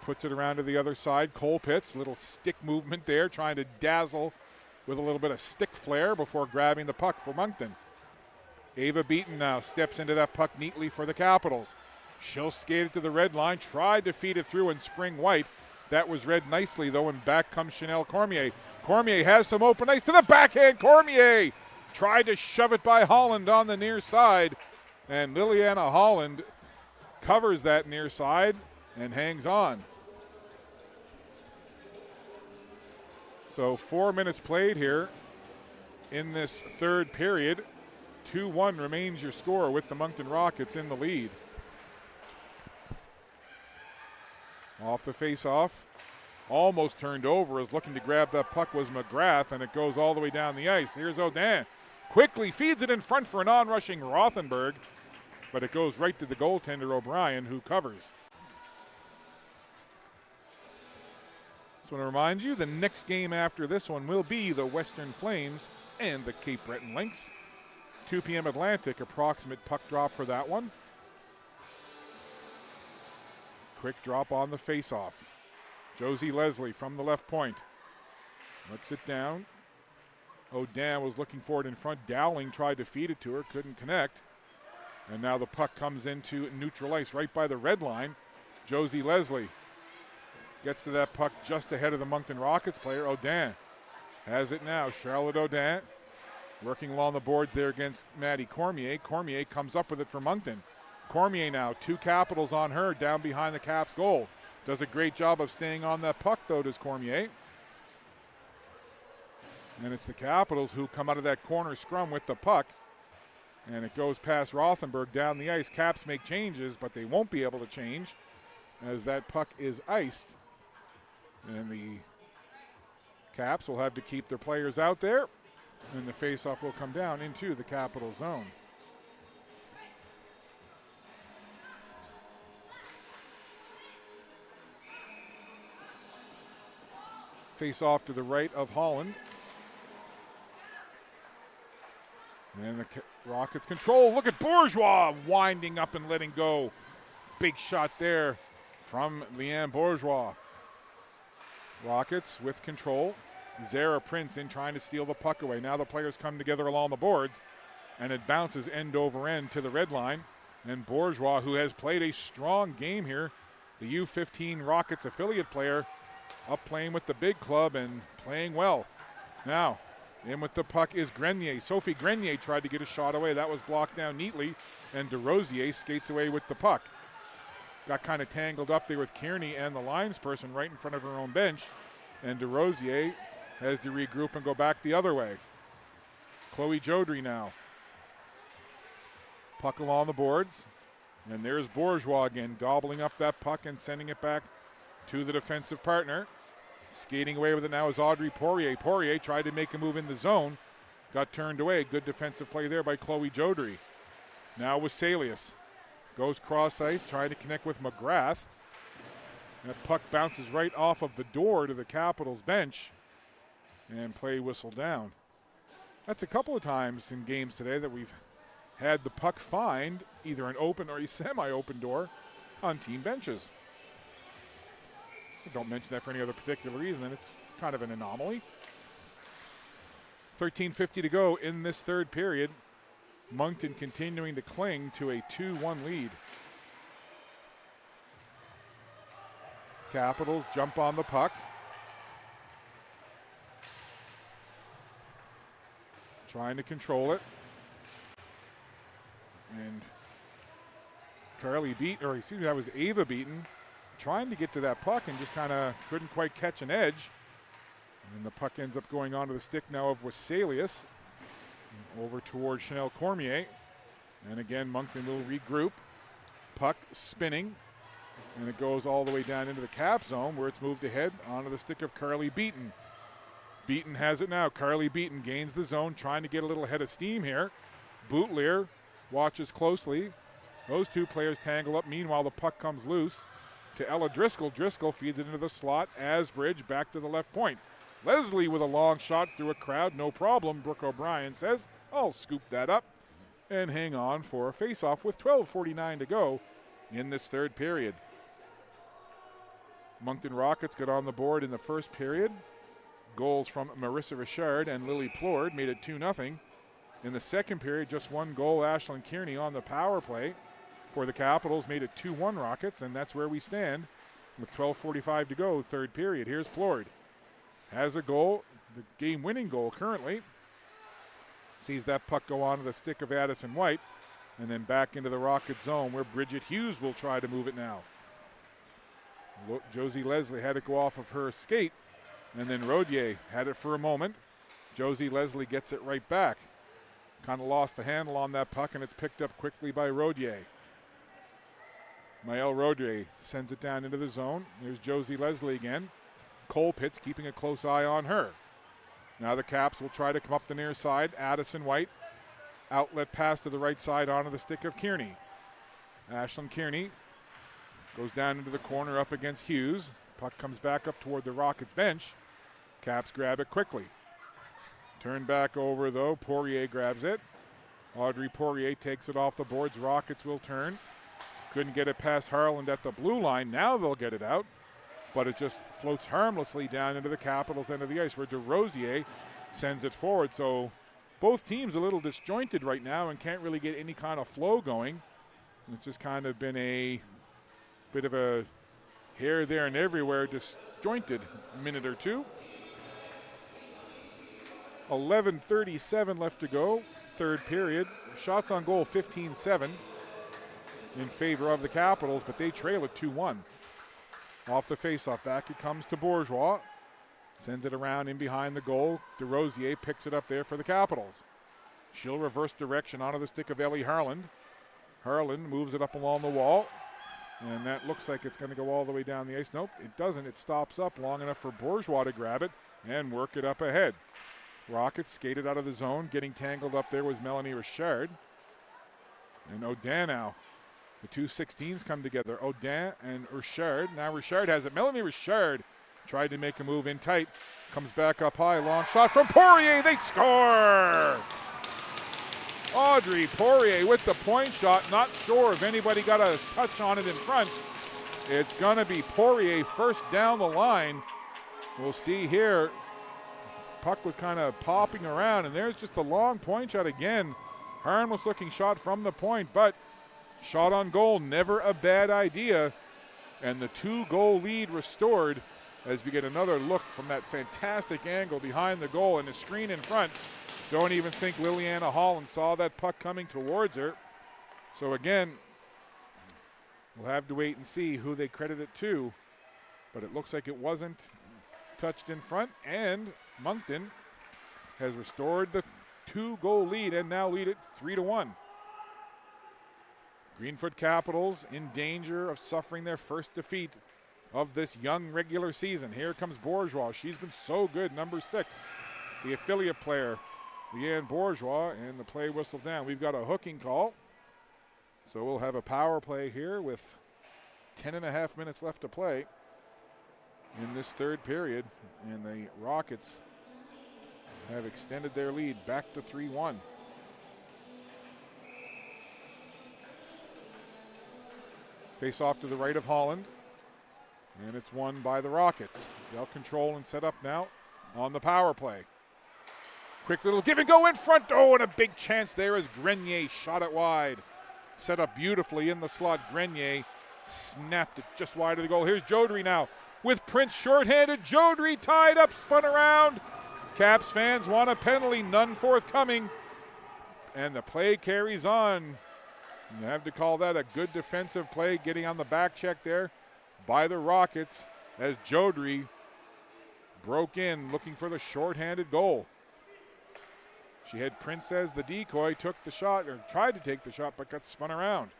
puts it around to the other side. Colpitts, little stick movement there, trying to dazzle with a little bit of stick flair before grabbing the puck for Moncton. Ava Beaton now steps into that puck neatly for the Capitals. She'll skate it to the red line, tried to feed it through and Spring White. That was read nicely though, and back comes Chanel Cormier. Cormier has some open ice to the backhand. Cormier tried to shove it by Holland on the near side, and Liliana Holland covers that near side and hangs on. So 4 minutes played here in this third period. 2-1 remains your score with the Moncton Rockets in the lead. Off the face-off, almost turned over, is looking to grab that puck was McGrath, and it goes all the way down the ice. Here's O'Dan. Quickly feeds it in front for an on-rushing Rothenberg, but it goes right to the goaltender O'Brien, who covers. Just want to remind you, the next game after this one will be the Western Flames and the Cape Breton Lynx. 2 p.m. Atlantic, approximate puck drop for that one. Quick drop on the face-off. Josie Leslie from the left point. Looks it down. O'Dan was looking for it in front. Dowling tried to feed it to her, couldn't connect. And now the puck comes into neutral ice right by the red line. Josie Leslie gets to that puck just ahead of the Moncton Rockets player. O'Dan has it now. Charlotte O'Dan working along the boards there against Maddie Cormier. Cormier comes up with it for Moncton. Cormier now, 2 Capitals on her down behind the Caps goal. Does a great job of staying on that puck though, does Cormier. And it's the Capitals who come out of that corner scrum with the puck. And it goes past Rothenberg down the ice. Caps make changes, but they won't be able to change as that puck is iced. And the Caps will have to keep their players out there. And the faceoff will come down into the Capital zone. Face off to the right of Holland. And the Rockets control. Look at Bourgeois winding up and letting go. Big shot there from Leanne Bourgeois. Rockets with control. Zara Prince in trying to steal the puck away. Now the players come together along the boards, and it bounces end over end to the red line. And Bourgeois, who has played a strong game here, the U15 Rockets affiliate player, up playing with the big club and playing well. Now, in with the puck is Grenier. Sophie Grenier tried to get a shot away. That was blocked down neatly, and DeRosier skates away with the puck. Got kind of tangled up there with Kearney and the linesperson right in front of her own bench, and DeRosier has to regroup and go back the other way. Chloe Jodry now. Puck along the boards, and there's Bourgeois again, gobbling up that puck and sending it back to the defensive partner. Skating away with it now is Audrey Poirier. Poirier tried to make a move in the zone, got turned away. Good defensive play there by Chloe Jodry. Now with Salius. Goes cross ice, trying to connect with McGrath. That puck bounces right off of the door to the Capitals bench, and play whistle down. That's a couple of times in games today that we've had the puck find either an open or a semi-open door on team benches. I don't mention that for any other particular reason, and it's kind of an anomaly. 13:50 to go in this third period. Moncton continuing to cling to a 2-1 lead. Capitals jump on the puck. Trying to control it. And Carly that was Ava Beaton, trying to get to that puck and just kind of couldn't quite catch an edge. And the puck ends up going onto the stick now of Wasalius. Over towards Chanel Cormier. And again, Moncton will regroup. Puck spinning. And it goes all the way down into the Cap zone where it's moved ahead onto the stick of Carly Beaton. Beaton has it now. Carly Beaton gains the zone, trying to get a little head of steam here. Boutlier watches closely. Those two players tangle up. Meanwhile, the puck comes loose to Ella Driscoll. Driscoll feeds it into the slot. Asbridge back to the left point. Leslie with a long shot through a crowd. No problem, Brooke O'Brien says. I'll scoop that up and hang on for a face-off with 12:49 to go in this third period. Moncton Rockets got on the board in the first period. Goals from Marissa Richard and Lily Plord made it 2-0. In the second period, just one goal, Ashlyn Kearney on the power play for the Capitals made it 2-1 Rockets, and that's where we stand with 12:45 to go, third period. Here's Plord. Has a goal, the game-winning goal currently. Sees that puck go onto the stick of Addison White, and then back into the Rocket zone where Bridget Hughes will try to move it now. Josie Leslie had it go off of her skate, and then Rodier had it for a moment. Josie Leslie gets it right back. Kind of lost the handle on that puck, and it's picked up quickly by Rodier. Maëlle Rodier sends it down into the zone. There's Josie Leslie again. Colpitts keeping a close eye on her. Now the Caps will try to come up the near side. Addison White, outlet pass to the right side onto the stick of Kearney. Ashlyn Kearney goes down into the corner up against Hughes. Puck comes back up toward the Rockets bench. Caps grab it quickly. Turn back over though, Poirier grabs it. Audrey Poirier takes it off the boards. Rockets will turn. Couldn't get it past Harland at the blue line. Now they'll get it out, but it just floats harmlessly down into the Capitals' end of the ice where DeRosier sends it forward. So both teams a little disjointed right now and can't really get any kind of flow going. It's just kind of been a bit of a here, there, and everywhere disjointed minute or two. 11:37 left to go, third period. Shots on goal 15-7 in favor of the Capitals, but they trail it 2-1. Off the faceoff, back it comes to Bourgeois. Sends it around in behind the goal. DeRosier picks it up there for the Capitals. She'll reverse direction onto the stick of Ellie Harland. Harland moves it up along the wall, and that looks like it's going to go all the way down the ice. Nope, it doesn't. It stops up long enough for Bourgeois to grab it and work it up ahead. Rockets skated out of the zone. Getting tangled up there was Melanie Richard. And Audin now. The two 16s come together. Audin and Richard. Now Richard has it. Melanie Richard tried to make a move in tight. Comes back up high. Long shot from Poirier. They score! Audrey Poirier with the point shot. Not sure if anybody got a touch on it in front. It's going to be Poirier first down the line. We'll see here. Puck was kind of popping around, and there's just a long point shot again. Harmless looking shot from the point, but shot on goal, never a bad idea. And the 2-goal lead restored as we get another look from that fantastic angle behind the goal and the screen in front. Don't even think Liliana Holland saw that puck coming towards her. So again, we'll have to wait and see who they credit it to, but it looks like it wasn't touched in front, and Moncton has restored the 2-goal lead and now lead it 3-1. Greenfoot Capitals in danger of suffering their first defeat of this young regular season. Here comes Bourgeois. She's been so good, number 6, the affiliate player, Leanne Bourgeois, and the play whistle down. We've got a hooking call, so we'll have a power play here with 10.5 minutes left to play in this third period, and the Rockets have extended their lead back to 3-1. Face off to the right of Holland, and it's won by the Rockets. They'll control and set up now on the power play. Quick little give and go in front. Oh, and a big chance there as Grenier shot it wide. Set up beautifully in the slot. Grenier snapped it just wide of the goal. Here's Jodry now with Prince shorthanded. Jodry tied up, spun around. Caps fans want a penalty, none forthcoming. And the play carries on. You have to call that a good defensive play, getting on the back check there by the Rockets as Jodry broke in looking for the shorthanded goal. She had Prince as the decoy, took the shot, or tried to take the shot, but got spun around.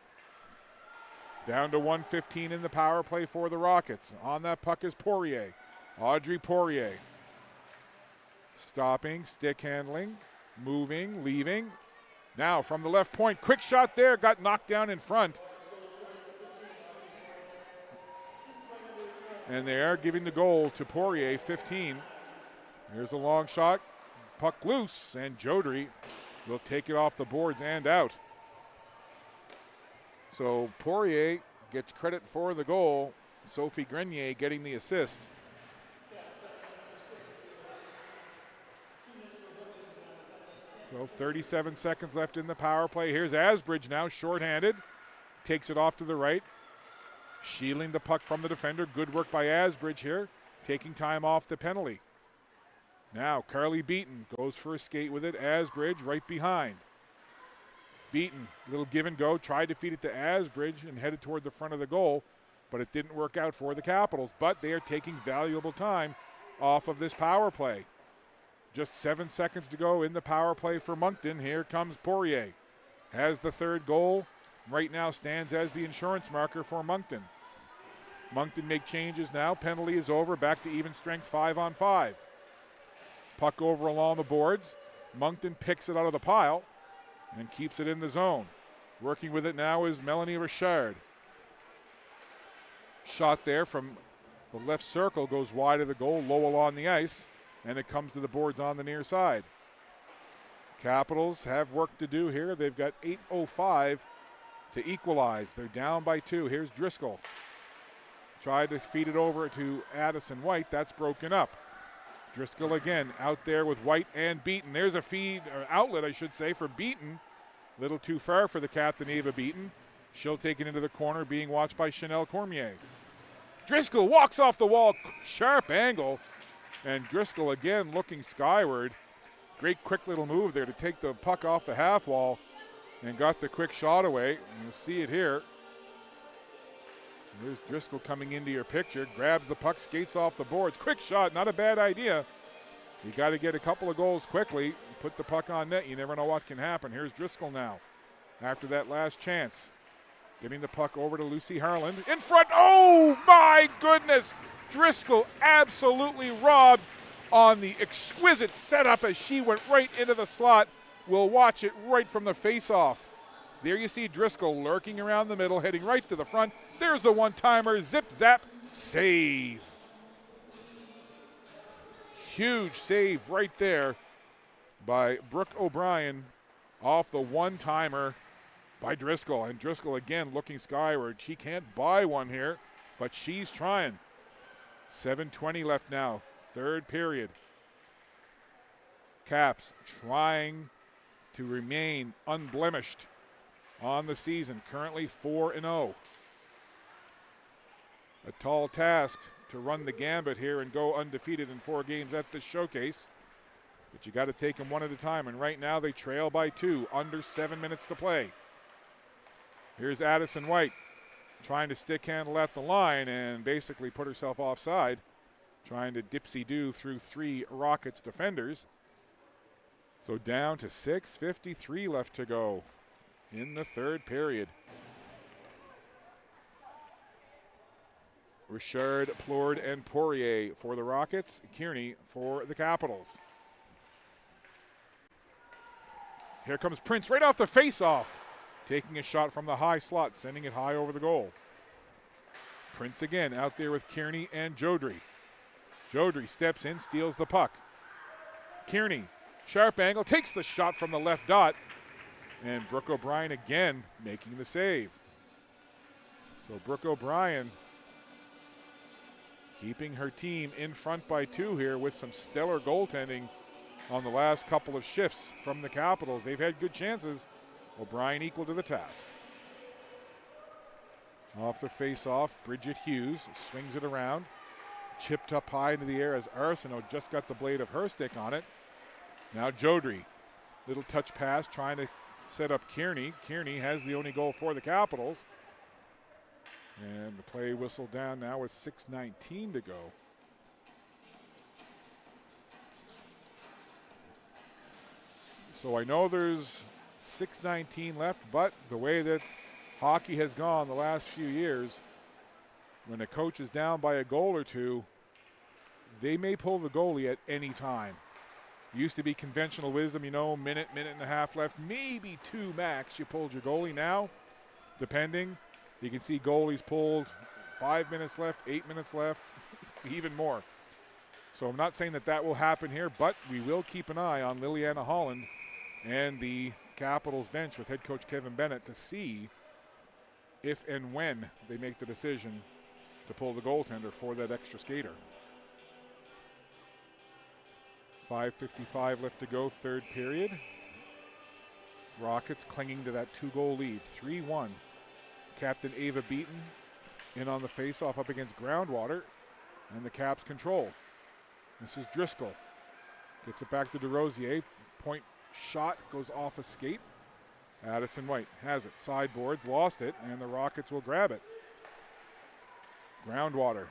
Down to 1:15 in the power play for the Rockets. On that puck is Poirier. Audrey Poirier. Stopping, stick handling, moving, leaving. Now from the left point, quick shot there, got knocked down in front. And they are giving the goal to Poirier, 15. Here's a long shot, puck loose, and Jodry will take it off the boards and out. So Poirier gets credit for the goal. Sophie Grenier getting the assist. So 37 seconds left in the power play. Here's Asbridge now, shorthanded. Takes it off to the right. Shielding the puck from the defender. Good work by Asbridge here. Taking time off the penalty. Now Carly Beaton goes for a skate with it. Asbridge right behind. Beaton, little give and go. Tried to feed it to Asbridge and headed toward the front of the goal, but it didn't work out for the Capitals. But they are taking valuable time off of this power play. Just 7 seconds to go in the power play for Moncton. Here comes Poirier. Has the third goal. Right now stands as the insurance marker for Moncton. Moncton make changes now. Penalty is over. Back to even strength 5-on-5. Puck over along the boards. Moncton picks it out of the pile and keeps it in the zone. Working with it now is Melanie Richard. Shot there from the left circle goes wide of the goal, low along the ice, and it comes to the boards on the near side. Capitals have work to do here. They've got 8:05 to equalize. They're down by 2. Here's Driscoll. Tried to feed it over to Addison White. That's broken up. Driscoll again out there with White and Beaton. There's a feed, or outlet I should say, for Beaton. Little too far for the captain, Ava Beaton. She'll take it into the corner, being watched by Chanel Cormier. Driscoll walks off the wall, sharp angle, and Driscoll again looking skyward. Great quick little move there to take the puck off the half wall and got the quick shot away. You'll see it here. There's Driscoll coming into your picture, grabs the puck, skates off the boards. Quick shot, not a bad idea. You got to get a couple of goals quickly, put the puck on net. You never know what can happen. Here's Driscoll now after that last chance. Getting the puck over to Lucy Harland. In front, oh my goodness! Driscoll absolutely robbed on the exquisite setup as she went right into the slot. We'll watch it right from the face-off. There you see Driscoll lurking around the middle, heading right to the front. There's the one-timer, zip-zap, save. Huge save right there by Brooke O'Brien off the one-timer by Driscoll. And Driscoll again looking skyward. She can't buy one here, but she's trying. 7:20 left now, third period. Caps trying to remain unblemished on the season, currently 4-0. A tall task to run the gambit here and go undefeated in 4 games at this showcase, but you got to take them one at a time, and right now they trail by 2, under 7 minutes to play. Here's Addison White trying to stick handle at the line and basically put herself offside, trying to dipsy-do through 3 Rockets defenders. So down to 6:53 left to go in the third period. Richard, Plourde, and Poirier for the Rockets. Kearney for the Capitals. Here comes Prince right off the face-off, taking a shot from the high slot, sending it high over the goal. Prince again out there with Kearney and Jodry. Jodry steps in, steals the puck. Kearney, sharp angle, takes the shot from the left dot. And Brooke O'Brien again making the save. So Brooke O'Brien keeping her team in front by 2 here with some stellar goaltending on the last couple of shifts from the Capitals. They've had good chances. O'Brien equal to the task. Off the face-off, Bridget Hughes swings it around. Chipped up high into the air as Arsenault just got the blade of her stick on it. Now Jodry, little touch pass trying to set up Kearney. Kearney has the only goal for the Capitals. And the play whistled down now with 6:19 to go. So I know there's 6:19 left, but the way that hockey has gone the last few years, when a coach is down by a goal or 2, they may pull the goalie at any time. Used to be conventional wisdom, minute and a half left, maybe 2 max, you pulled your goalie. Now, depending, you can see goalies pulled 5 minutes left, 8 minutes left, even more. So I'm not saying that will happen here, but we will keep an eye on Liliana Holland and the Capitals bench with head coach Kevin Bennett to see if and when they make the decision to pull the goaltender for that extra skater. 5:55 left to go, third period. Rockets clinging to that 2-goal lead, 3-1. Captain Ava Beaton in on the face-off up against Groundwater, and the Caps control. This is Driscoll. Gets it back to DeRosier. Point shot goes off a skate. Addison White has it. Sideboards, lost it, and the Rockets will grab it. Groundwater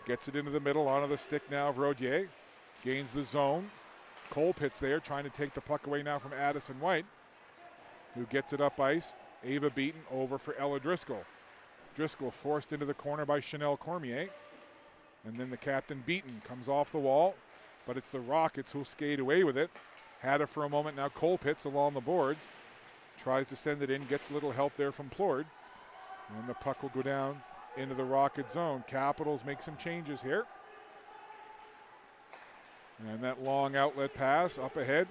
gets it into the middle, onto the stick now of Rodier. Gains the zone. Colpitt's there, trying to take the puck away now from Addison White, who gets it up ice. Ava Beaton over for Ella Driscoll. Driscoll forced into the corner by Chanel Cormier. And then the captain Beaton comes off the wall, but it's the Rockets who'll skate away with it. Had it for a moment, now Colpitts along the boards. Tries to send it in, gets a little help there from Plord. And the puck will go down into the Rocket zone. Capitals make some changes here. And that long outlet pass up ahead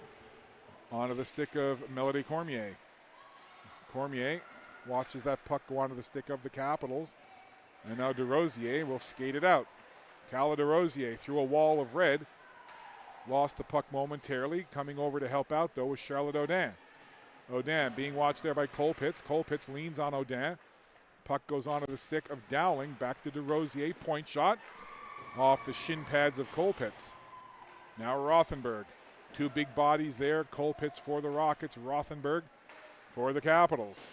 onto the stick of Melody Cormier. Cormier watches that puck go onto the stick of the Capitals. And now DeRosier will skate it out. Cala DeRosier through a wall of red. Lost the puck momentarily. Coming over to help out, though, was Charlotte Audin. Audin being watched there by Colpitts. Colpitts leans on Audin. Puck goes onto the stick of Dowling. Back to DeRosier. Point shot off the shin pads of Colpitts. Now Rothenberg. Two big bodies there. Colpitts for the Rockets. Rothenberg for the Capitals.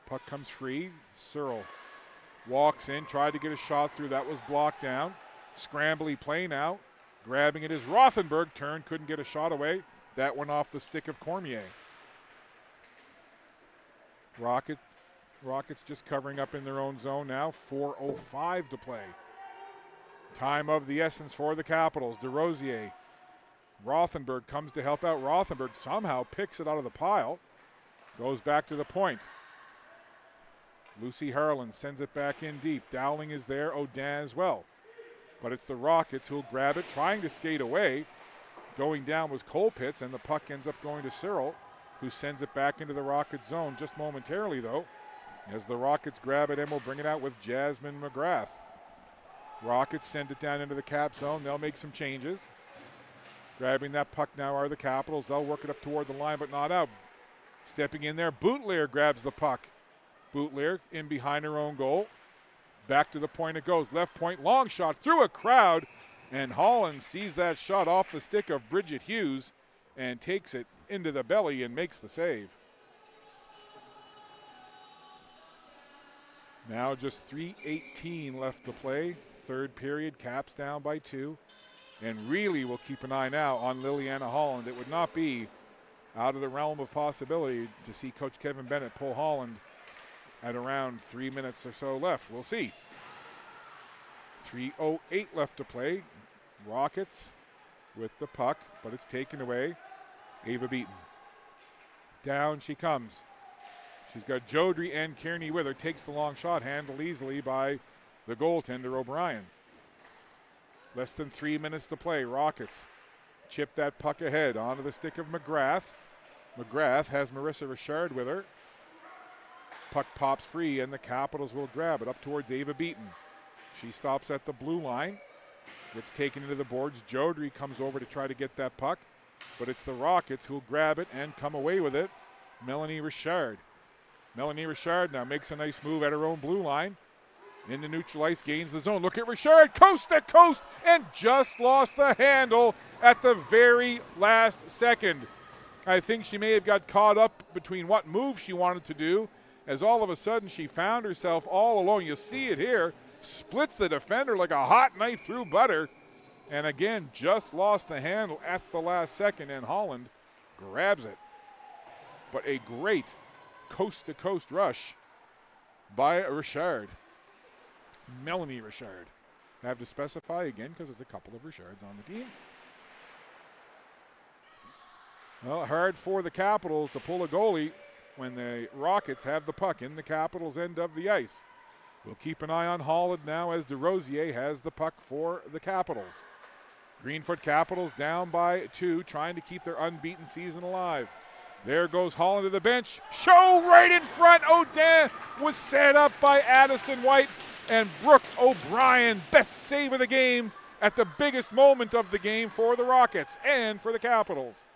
Puck comes free. Searle walks in. Tried to get a shot through. That was blocked down. Scrambly play now. Grabbing it is Rothenberg. Turn, couldn't get a shot away. That went off the stick of Cormier. Rockets just covering up in their own zone now. 4:05 to play. Time of the essence for the Capitals. DeRosier. Rothenberg comes to help out. Rothenberg somehow picks it out of the pile. Goes back to the point. Lucy Harlan sends it back in deep. Dowling is there. Audin as well. But it's the Rockets who'll grab it, trying to skate away. Going down was Colpitts, and the puck ends up going to Searle, who sends it back into the Rockets zone just momentarily, though, as the Rockets grab it and will bring it out with Jasmine McGrath. Rockets send it down into the Cap zone. They'll make some changes. Grabbing that puck now are the Capitals. They'll work it up toward the line, but not out. Stepping in there, Boutlier grabs the puck. Boutlier in behind her own goal. Back to the point it goes. Left point, long shot through a crowd. And Holland sees that shot off the stick of Bridget Hughes and takes it into the belly and makes the save. Now just 3:18 left to play. Third period, Caps down by 2. And really we'll keep an eye now on Liliana Holland. It would not be out of the realm of possibility to see Coach Kevin Bennett pull Holland at around 3 minutes or so left. We'll see. 3:08 left to play. Rockets with the puck, but it's taken away. Ava Beaton. Down she comes. She's got Jodry and Kearney with her. Takes the long shot, handled easily by the goaltender O'Brien. Less than 3 minutes to play. Rockets chip that puck ahead onto the stick of McGrath. McGrath has Marissa Richard with her. Puck pops free, and the Capitals will grab it up towards Ava Beaton. She stops at the blue line. Gets taken into the boards. Jodry comes over to try to get that puck, but it's the Rockets who'll grab it and come away with it. Melanie Richard. Melanie Richard now makes a nice move at her own blue line. Into neutral ice, gains the zone. Look at Richard, coast to coast, and just lost the handle at the very last second. I think she may have got caught up between what move she wanted to do, as all of a sudden she found herself all alone. You see it here. Splits the defender like a hot knife through butter. And again, just lost the handle at the last second, and Holland grabs it. But a great coast-to-coast rush by Richard. Melanie Richard. I have to specify again because there's a couple of Richards on the team. Well, hard for the Capitals to pull a goalie when the Rockets have the puck in the Capitals' end of the ice. We'll keep an eye on Holland now as DeRosier has the puck for the Capitals. Greenfoot Capitals down by 2, trying to keep their unbeaten season alive. There goes Holland to the bench. Show right in front. Audin was set up by Addison White and Brooke O'Brien. Best save of the game at the biggest moment of the game for the Rockets and for the Capitals.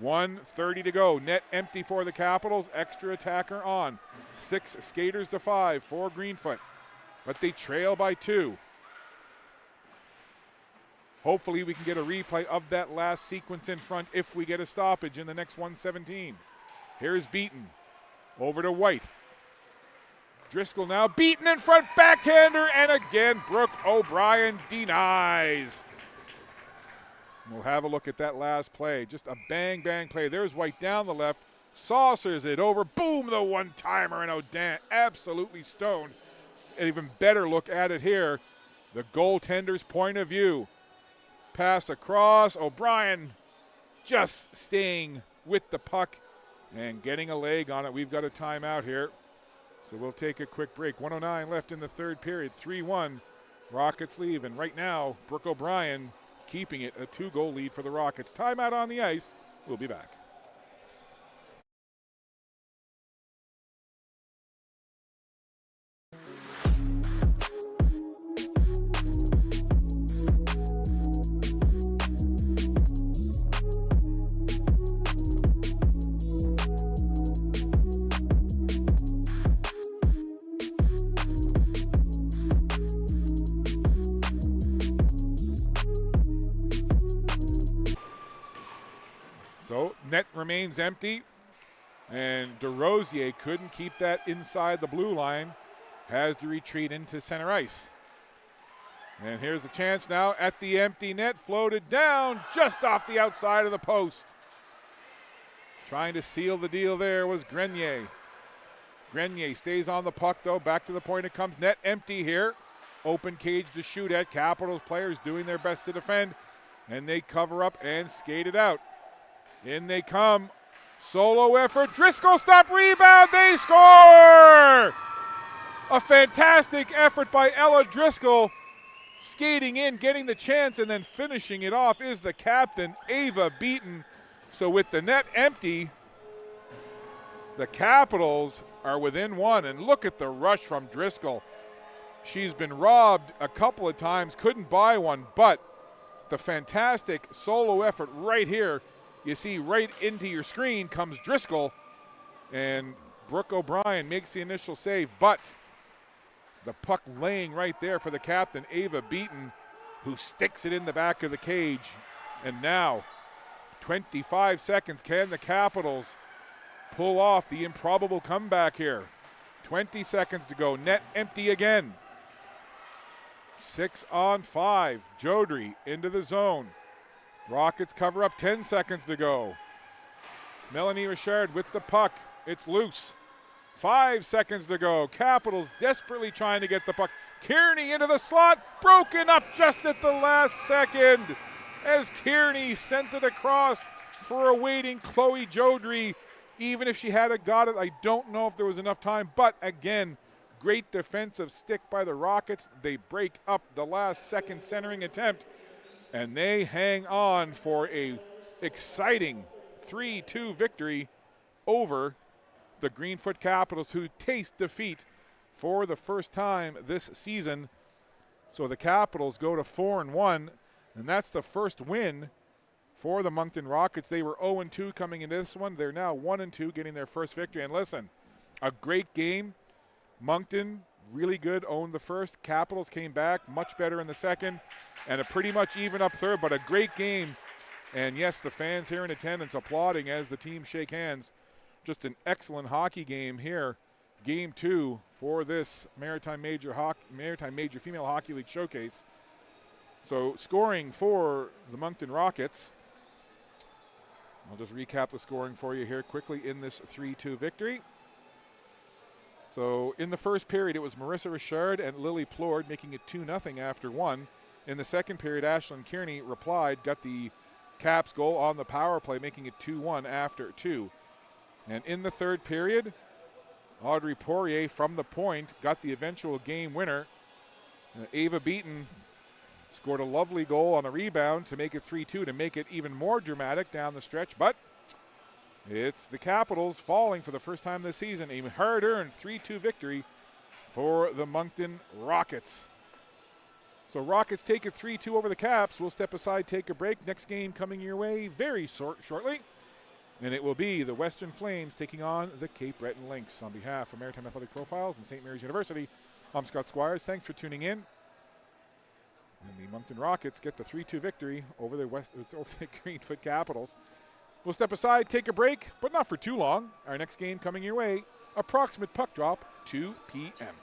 1:30 to go. Net empty for the Capitals. Extra attacker on. 6 skaters to 5 for Greenfoot. But they trail by 2. Hopefully we can get a replay of that last sequence in front if we get a stoppage in the next 1:17. Here's Beaton. Over to White. Driscoll now. Beaton in front. Backhander. And again, Brooke O'Brien denies. We'll have a look at that last play. Just a bang, bang play. There's White down the left. saucers it over. Boom, the one-timer, and O'Dan absolutely stoned. An even better look at it here. The goaltender's point of view. Pass across. O'Brien just staying with the puck and getting a leg on it. We've got a timeout here, so we'll take a quick break. 1:09 left in the third period. 3-1. Rockets leave, and right now, Brooke O'Brien keeping it a 2-goal lead for the Rockets. Timeout on the ice. We'll be back. So net remains empty, and DeRosier couldn't keep that inside the blue line, has to retreat into center ice. And here's the chance now at the empty net, floated down just off the outside of the post. Trying to seal the deal there was Grenier. Grenier stays on the puck though, back to the point it comes, net empty here. Open cage to shoot at, Capitals players doing their best to defend, and they cover up and skate it out. In they come, solo effort, Driscoll stop, rebound, they score! A fantastic effort by Ella Driscoll, skating in, getting the chance, and then finishing it off is the captain, Ava Beaton. So with the net empty, the Capitals are within one, and look at the rush from Driscoll. She's been robbed a couple of times, couldn't buy one, but the fantastic solo effort right here. You see right into your screen comes Driscoll, and Brooke O'Brien makes the initial save, but the puck laying right there for the captain, Ava Beaton, who sticks it in the back of the cage. And now, 25 seconds, can the Capitals pull off the improbable comeback here? 20 seconds to go, net empty again. 6-on-5, Jodry into the zone. Rockets cover up, 10 seconds to go. Melanie Richard with the puck. It's loose. 5 seconds to go. Capitals desperately trying to get the puck. Kearney into the slot. Broken up just at the last second as Kearney sent it across for a waiting Chloe Jodry. Even if she had got it, I don't know if there was enough time. But again, great defensive stick by the Rockets. They break up the last second centering attempt, and they hang on for a exciting 3-2 victory over the Greenfoot Capitals, who taste defeat for the first time this season. So the Capitals go to 4-1, and that's the first win for the Moncton Rockets. They were 0-2 coming into this one. They're now 1-2, getting their first victory. And listen, a great game. Moncton, really good, owned the first. Capitals came back, much better in the second, and a pretty much even up third, but a great game. And yes, the fans here in attendance applauding as the teams shake hands. Just an excellent hockey game here. Game 2 for this Maritime Major Female Hockey League Showcase. So scoring for the Moncton Rockets. I'll just recap the scoring for you here quickly in this 3-2 victory. So in the first period, it was Marissa Richard and Lily Plord making it 2-0 after 1. In the second period, Ashlyn Kearney replied, got the Caps goal on the power play, making it 2-1 after 2. And in the third period, Audrey Poirier from the point got the eventual game winner. Ava Beaton scored a lovely goal on a rebound to make it 3-2, to make it even more dramatic down the stretch. But it's the Capitals falling for the first time this season. A hard-earned 3-2 victory for the Moncton Rockets. So Rockets take it 3-2 over the Caps. We'll step aside, take a break. Next game coming your way very shortly. And it will be the Western Flames taking on the Cape Breton Lynx. On behalf of Maritime Athletic Profiles and St. Mary's University, I'm Scott Squires. Thanks for tuning in. And the Moncton Rockets get the 3-2 victory over the Greenfoot Capitals. We'll step aside, take a break, but not for too long. Our next game coming your way, approximate puck drop, 2 p.m.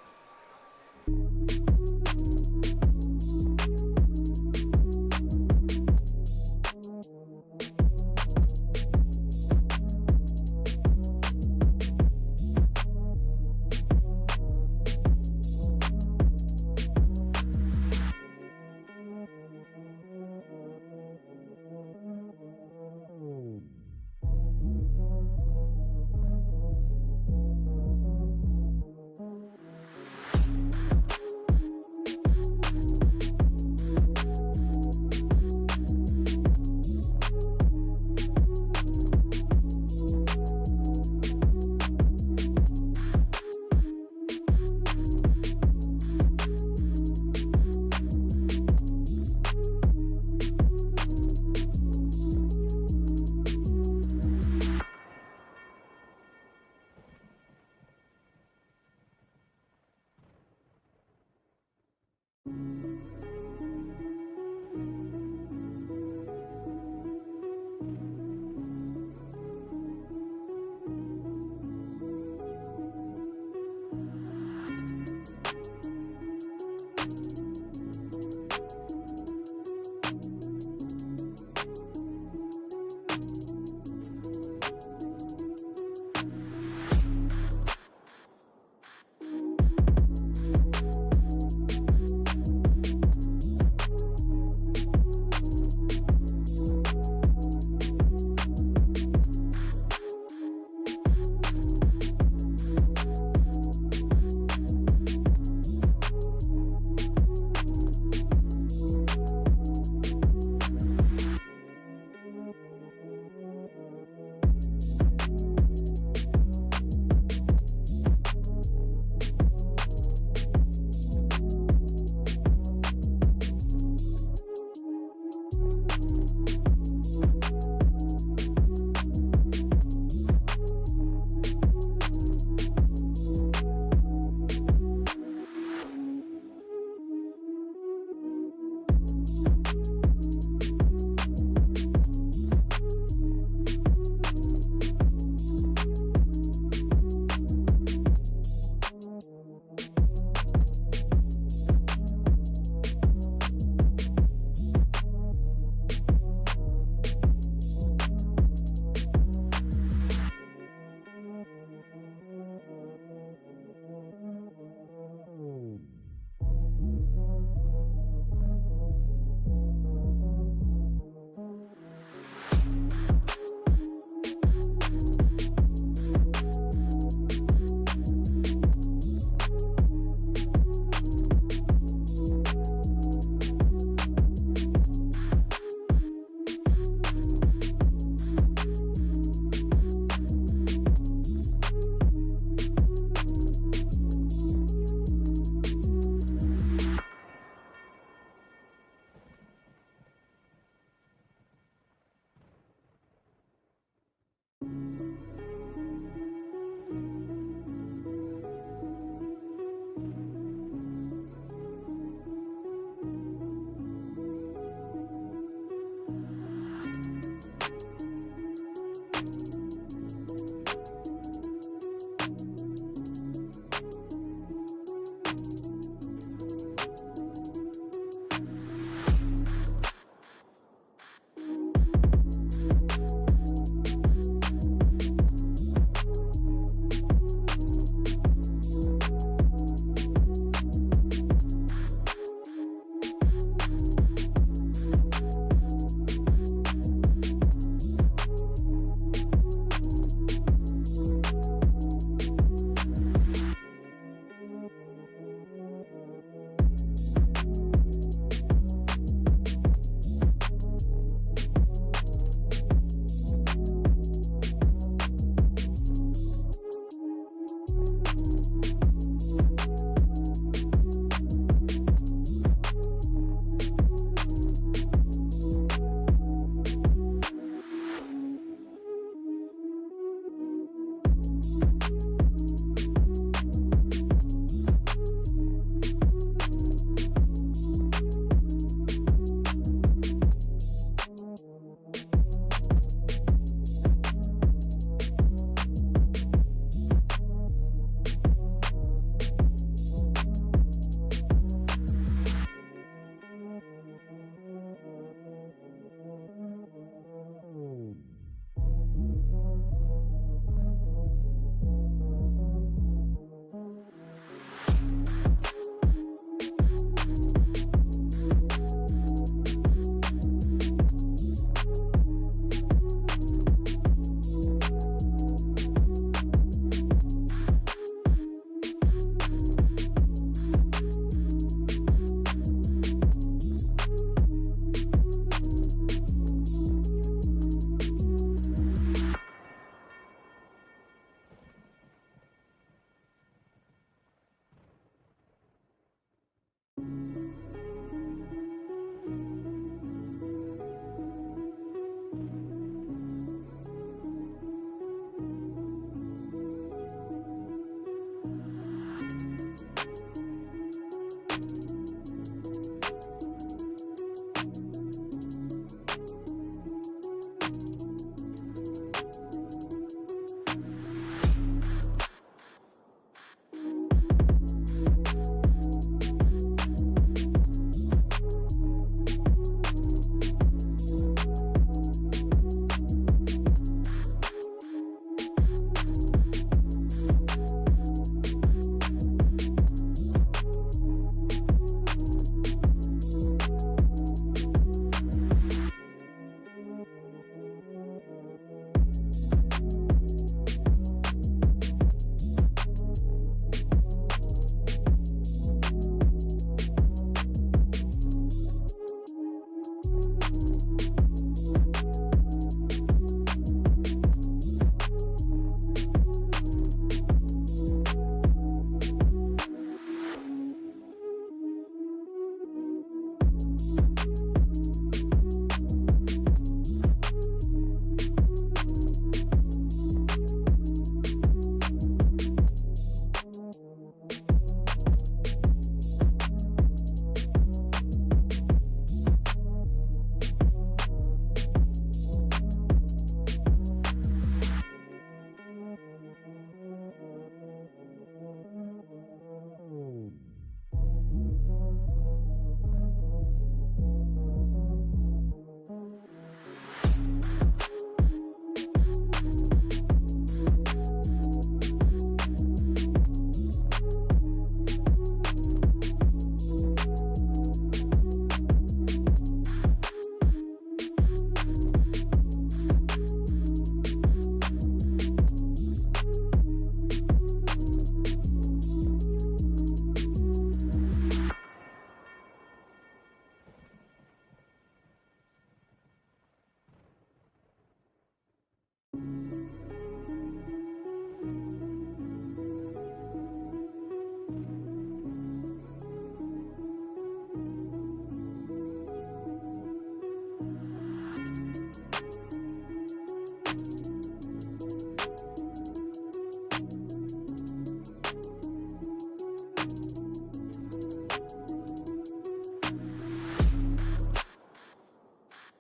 Bye.